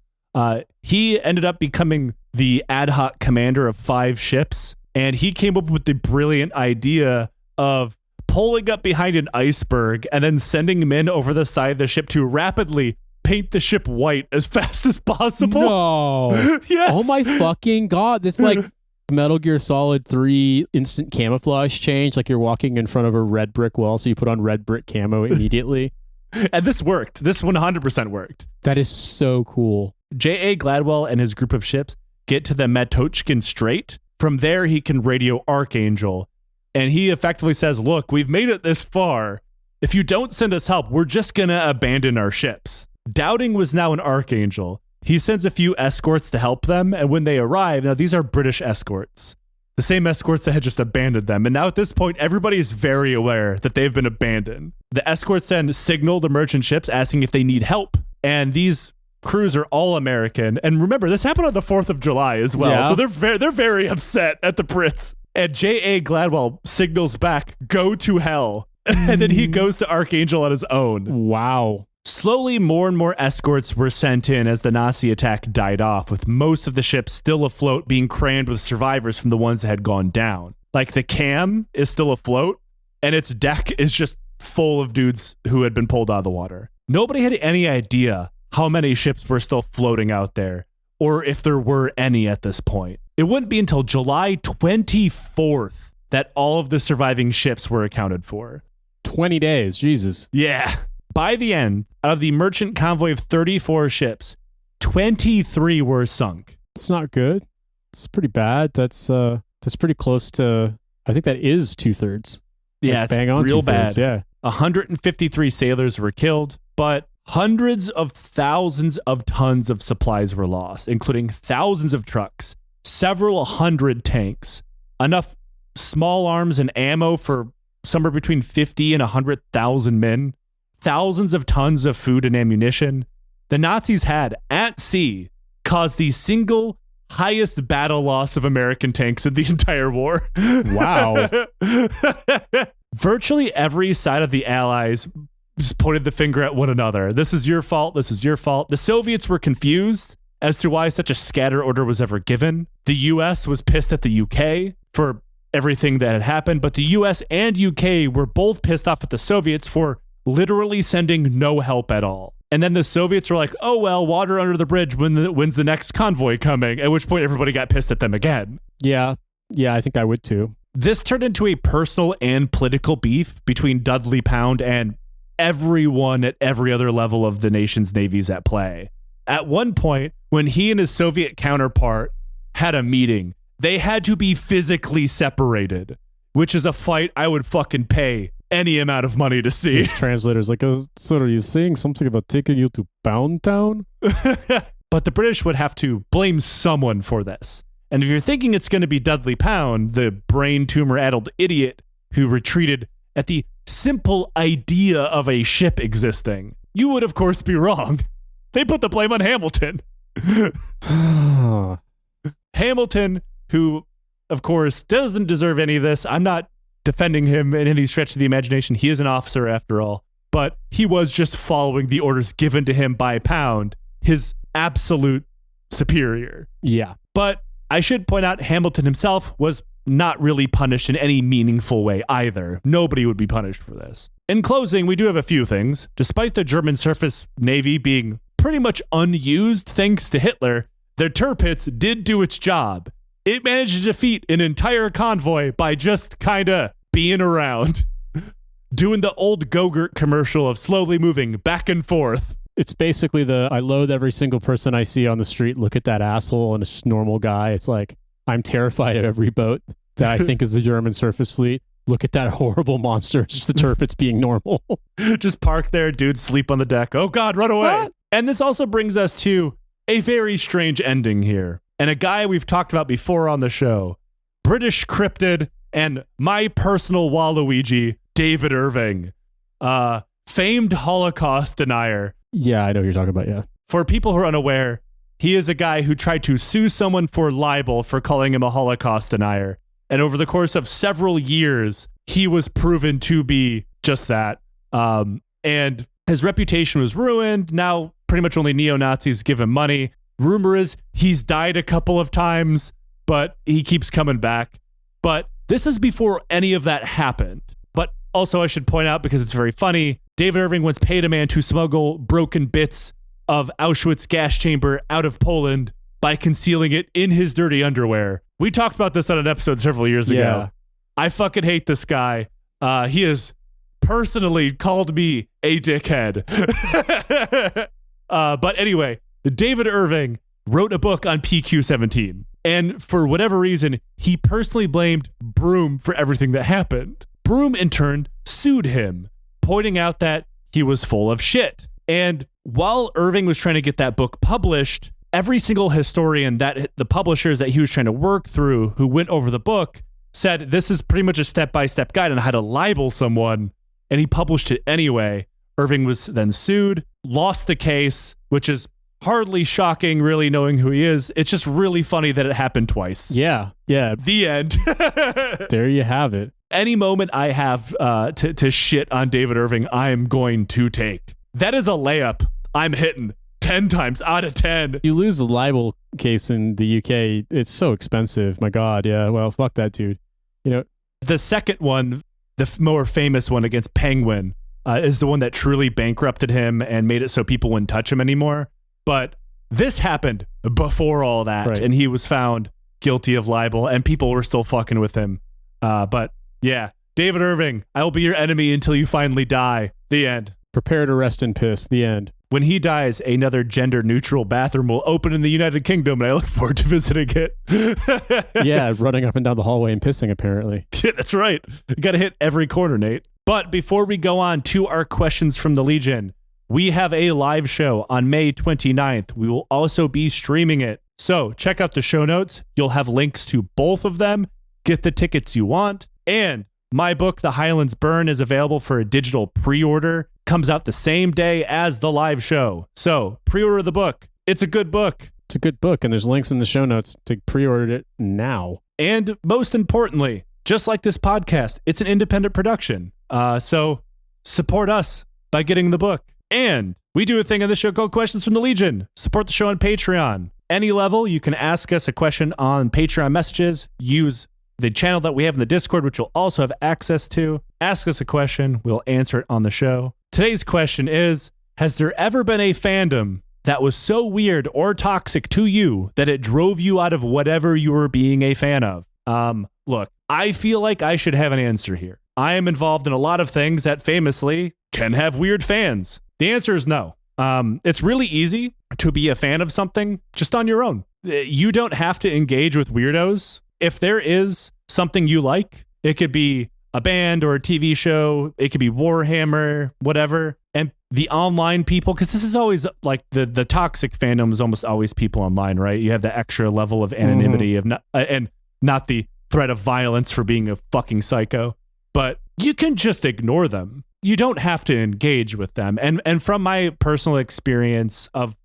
He ended up becoming the ad hoc commander of 5 ships, and he came up with the brilliant idea of pulling up behind an iceberg and then sending men over the side of the ship to rapidly paint the ship white as fast as possible. No. Yes. Oh my fucking God. This like Metal Gear Solid 3 instant camouflage change. Like you're walking in front of a red brick wall, so you put on red brick camo immediately. And this worked. This 100% worked. That is so cool. J.A. Gladwell and his group of ships get to the Matochkin Strait. From there, he can radio Archangel. And he effectively says, look, we've made it this far. If you don't send us help, we're just going to abandon our ships. Dowding was now an Archangel. He sends a few escorts to help them, and when they arrive, now these are British escorts. The same escorts that had just abandoned them. And now at this point, everybody is very aware that they've been abandoned. The escorts then signal the merchant ships asking if they need help. And these crews are all American. And remember, this happened on the 4th of July as well. Yeah. So they're very upset at the Brits. And J.A. Gladwell signals back, go to hell. And then he goes to Archangel on his own. Wow. Slowly, more and more escorts were sent in as the Nazi attack died off, with most of the ships still afloat being crammed with survivors from the ones that had gone down. Like the Cam is still afloat, and its deck is just full of dudes who had been pulled out of the water. Nobody had any idea how many ships were still floating out there, or if there were any at this point. It wouldn't be until July 24th that all of the surviving ships were accounted for. 20 days, Jesus. Yeah. By the end, out of the merchant convoy of 34 ships, 23 were sunk. It's not good. It's pretty bad. That's pretty close to, I think that is 2/3. Yeah, Like it's bang on real 2/3, bad. Yeah. 153 sailors were killed, but hundreds of thousands of tons of supplies were lost, including thousands of trucks, several hundred tanks, enough small arms and ammo for somewhere between 50 and 100,000 men, thousands of tons of food and ammunition. The Nazis had, at sea, caused the single highest battle loss of American tanks in the entire war. Wow. Virtually every side of the Allies just pointed the finger at one another. This is your fault. This is your fault. The Soviets were confused as to why such a scatter order was ever given. The US was pissed at the UK for everything that had happened, but the US and UK were both pissed off at the Soviets for literally sending no help at all. And then the Soviets were like, oh, well, water under the bridge. When's the next convoy coming? At which point everybody got pissed at them again. Yeah. Yeah, I think I would too. This turned into a personal and political beef between Dudley Pound and everyone at every other level of the nation's navies at play. At one point, when he and his Soviet counterpart had a meeting, they had to be physically separated, which is a fight I would fucking pay any amount of money to see. His translator's like, so are you saying something about taking you to Pound Town? But the British would have to blame someone for this. And if you're thinking it's going to be Dudley Pound, the brain tumor-addled idiot who retreated at the simple idea of a ship existing, you would, of course, be wrong. They put the blame on Hamilton. Hamilton, who, of course, doesn't deserve any of this. I'm not defending him in any stretch of the imagination. He is an officer, after all. But he was just following the orders given to him by Pound, his absolute superior. Yeah. But I should point out Hamilton himself was not really punished in any meaningful way either. Nobody would be punished for this. In closing, we do have a few things. Despite the German surface navy being pretty much unused thanks to Hitler, their Tirpitz did do its job. It managed to defeat an entire convoy by just kinda being around. Doing the old Go-Gurt commercial of slowly moving back and forth. It's basically I loathe every single person I see on the street. Look at that asshole, and it's just a normal guy. It's like, I'm terrified of every boat that I think is the German surface fleet. Look at that horrible monster. It's just the Tirpitz being normal. Just park there, dudes sleep on the deck. Oh God, run away. What? And this also brings us to a very strange ending here. And a guy we've talked about before on the show, British cryptid and my personal Waluigi, David Irving, famed Holocaust denier. Yeah, I know what you're talking about, yeah. For people who are unaware, he is a guy who tried to sue someone for libel for calling him a Holocaust denier. And over the course of several years, he was proven to be just that. And his reputation was ruined. Now, pretty much only neo-Nazis give him money. Rumor is he's died a couple of times, but he keeps coming back. But this is before any of that happened. But also, I should point out, because it's very funny, David Irving once paid a man to smuggle broken bits of Auschwitz gas chamber out of Poland by concealing it in his dirty underwear. We talked about this on an episode several years ago. I fucking hate this guy. He has personally called me a dickhead. But anyway, David Irving wrote a book on PQ-17. And for whatever reason, he personally blamed Broom for everything that happened. Broom, in turn, sued him, pointing out that he was full of shit. And while Irving was trying to get that book published, every single historian that the publishers that he was trying to work through who went over the book said this is pretty much a step-by-step guide on how to libel someone, and he published it anyway. Irving was then sued, lost the case, which is hardly shocking, really, knowing who he is. It's just really funny that it happened twice. Yeah. The end. There you have it. Any moment I have to shit on David Irving, I am going to take. That is a layup. I'm hitting 10 times out of 10. You lose a libel case in the UK, it's so expensive. My God, yeah. Well, fuck that dude. You know, the second one, the more famous one against Penguin, is the one that truly bankrupted him and made it so people wouldn't touch him anymore. But this happened before all that, right. And he was found guilty of libel, and people were still fucking with him. But yeah, David Irving, I'll be your enemy until you finally die. The end. Prepare to rest in piss. The end. When he dies, another gender-neutral bathroom will open in the United Kingdom, and I look forward to visiting it. Yeah, running up and down the hallway and pissing, apparently. Yeah, that's right. You got to hit every corner, Nate. But before we go on to our questions from the Legion, we have a live show on May 29th. We will also be streaming it. So check out the show notes. You'll have links to both of them. Get the tickets you want. And my book, The Highlands Burn, is available for a digital pre-order. Comes out the same day as the live show. So pre-order the book. It's a good book. It's a good book, and there's links in the show notes to pre-order it now. And most importantly, just like this podcast, it's an independent production. So support us by getting the book. And we do a thing on the show called Questions from the Legion. Support the show on Patreon. Any level, you can ask us a question on Patreon messages. Use the channel that we have in the Discord, which you'll also have access to. Ask us a question. We'll answer it on the show. Today's question is, has there ever been a fandom that was so weird or toxic to you that it drove you out of whatever you were being a fan of? Look, I feel like I should have an answer here. I am involved in a lot of things that famously can have weird fans. The answer is no. It's really easy to be a fan of something just on your own. You don't have to engage with weirdos. If there is something you like, it could be a band or a TV show, it could be Warhammer, whatever. And the online people, because this is always like the toxic fandom is almost always people online, right? You have the extra level of anonymity of not the threat of violence for being a fucking psycho, but you can just ignore them. You don't have to engage with them. And from my personal experience of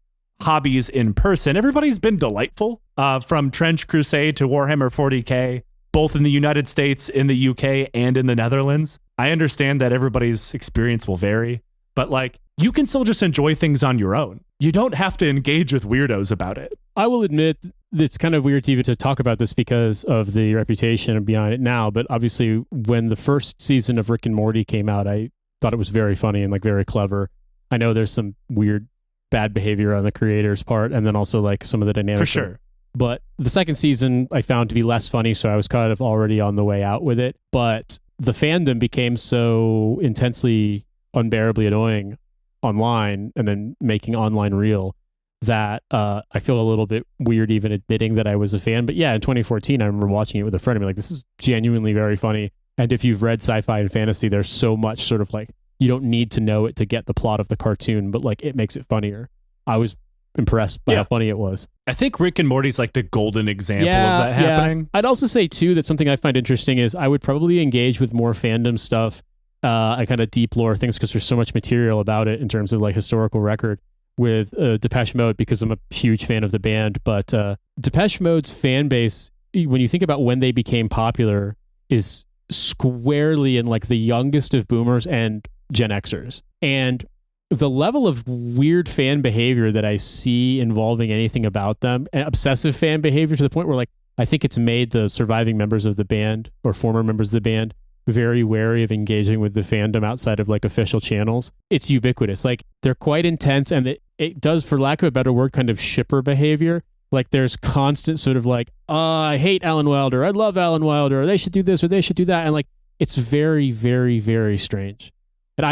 hobbies in person, everybody's been delightful, from Trench Crusade to Warhammer 40K, both in the United States, in the UK, and in the Netherlands. I understand that everybody's experience will vary, but like, you can still just enjoy things on your own. You don't have to engage with weirdos about it. I will admit it's kind of weird to even to talk about this because of the reputation behind it now, but obviously when the first season of Rick and Morty came out, I thought it was very funny and like very clever. I know there's some weird bad behavior on the creator's part, and then also like some of the dynamics. For sure. But the second season I found to be less funny, so I was kind of already on the way out with it. But the fandom became so intensely, unbearably annoying online, and then making online real, that I feel a little bit weird even admitting that I was a fan. But yeah, in 2014, I remember watching it with a friend and be like, this is genuinely very funny. And if you've read sci-fi and fantasy, there's so much sort of like, you don't need to know it to get the plot of the cartoon, but like it makes it funnier. I was impressed by how funny it was. I think Rick and Morty's like the golden example of that happening. I'd also say too that something I find interesting is I would probably engage with more fandom stuff, I kind of deep lore things, because there's so much material about it in terms of like historical record, with Depeche Mode, because I'm a huge fan of the band. But Depeche Mode's fan base, when you think about when they became popular, is squarely in like the youngest of boomers and Gen Xers. And the level of weird fan behavior that I see involving anything about them, and obsessive fan behavior to the point where like I think it's made the surviving members of the band or former members of the band very wary of engaging with the fandom outside of like official channels. It's ubiquitous. Like they're quite intense, and it does, for lack of a better word, kind of shipper behavior. Like there's constant sort of like, I hate Alan Wilder, I love Alan Wilder, or they should do this or they should do that. And like, it's very, very, very strange. And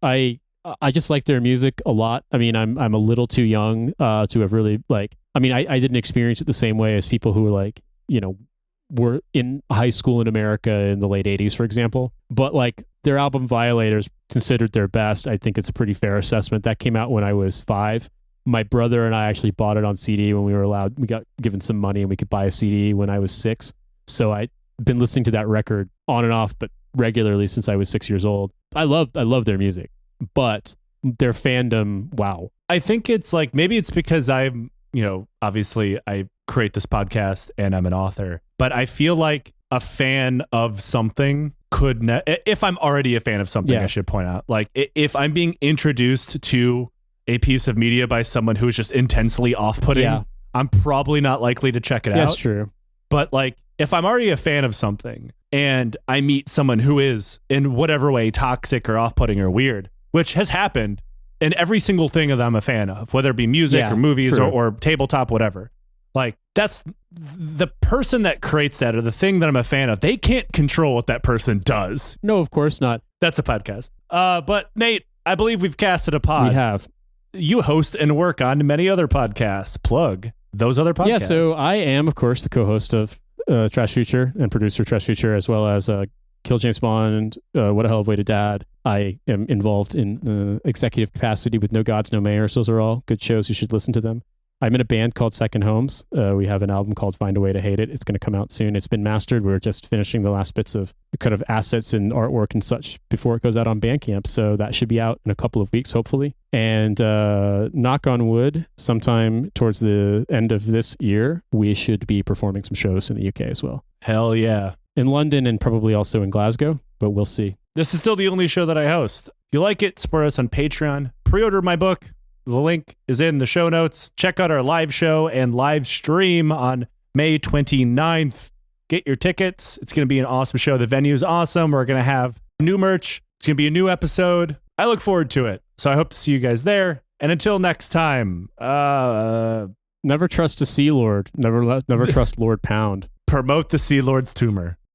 I just like their music a lot. I mean, I'm a little too young to have really like, I mean, I didn't experience it the same way as people who were like, you know, were in high school in America in the late 80s, for example. But like their album Violators, considered their best. I think it's a pretty fair assessment. That came out when I was 5. My brother and I actually bought it on CD when we were allowed. We got given some money and we could buy a CD when I was 6. So I've been listening to that record on and off, but regularly since I was 6 years old. I love their music, but their fandom, wow. I think it's like, maybe it's because I'm, obviously I create this podcast and I'm an author, but I feel like a fan of something if I'm already a fan of something, I should point out, like if I'm being introduced to a piece of media by someone who is just intensely off-putting, I'm probably not likely to check it out. That's true. But like, if I'm already a fan of something and I meet someone who is in whatever way toxic or off-putting or weird, which has happened in every single thing that I'm a fan of, whether it be music or movies or tabletop, whatever. Like, that's the person that creates that, or the thing that I'm a fan of. They can't control what that person does. No, of course not. That's a podcast. But Nate, I believe we've casted a pod. We have. You host and work on many other podcasts. Plug those other podcasts. Yeah, so I am, of course, the co-host of Trash Future and producer of Trash Future, as well as Kill James Bond and What a Hell of a Way to Dad. I am involved in executive capacity with No Gods, No Mayors. Those are all good shows. You should listen to them. I'm in a band called Second Homes. We have an album called Find a Way to Hate It. It's going to come out soon. It's been mastered. We're just finishing the last bits of kind of assets and artwork and such before it goes out on Bandcamp. So that should be out in a couple of weeks, hopefully. And knock on wood, sometime towards the end of this year, we should be performing some shows in the UK as well. Hell yeah. In London and probably also in Glasgow, but we'll see. This is still the only show that I host. If you like it, support us on Patreon. Pre-order my book. The link is in the show notes. Check out our live show and live stream on May 29th. Get your tickets. It's going to be an awesome show. The venue is awesome. We're going to have new merch. It's going to be a new episode. I look forward to it. So I hope to see you guys there. And until next time, never trust a Sea Lord. Never trust Lord Pound. Promote the Sea Lord's tumor.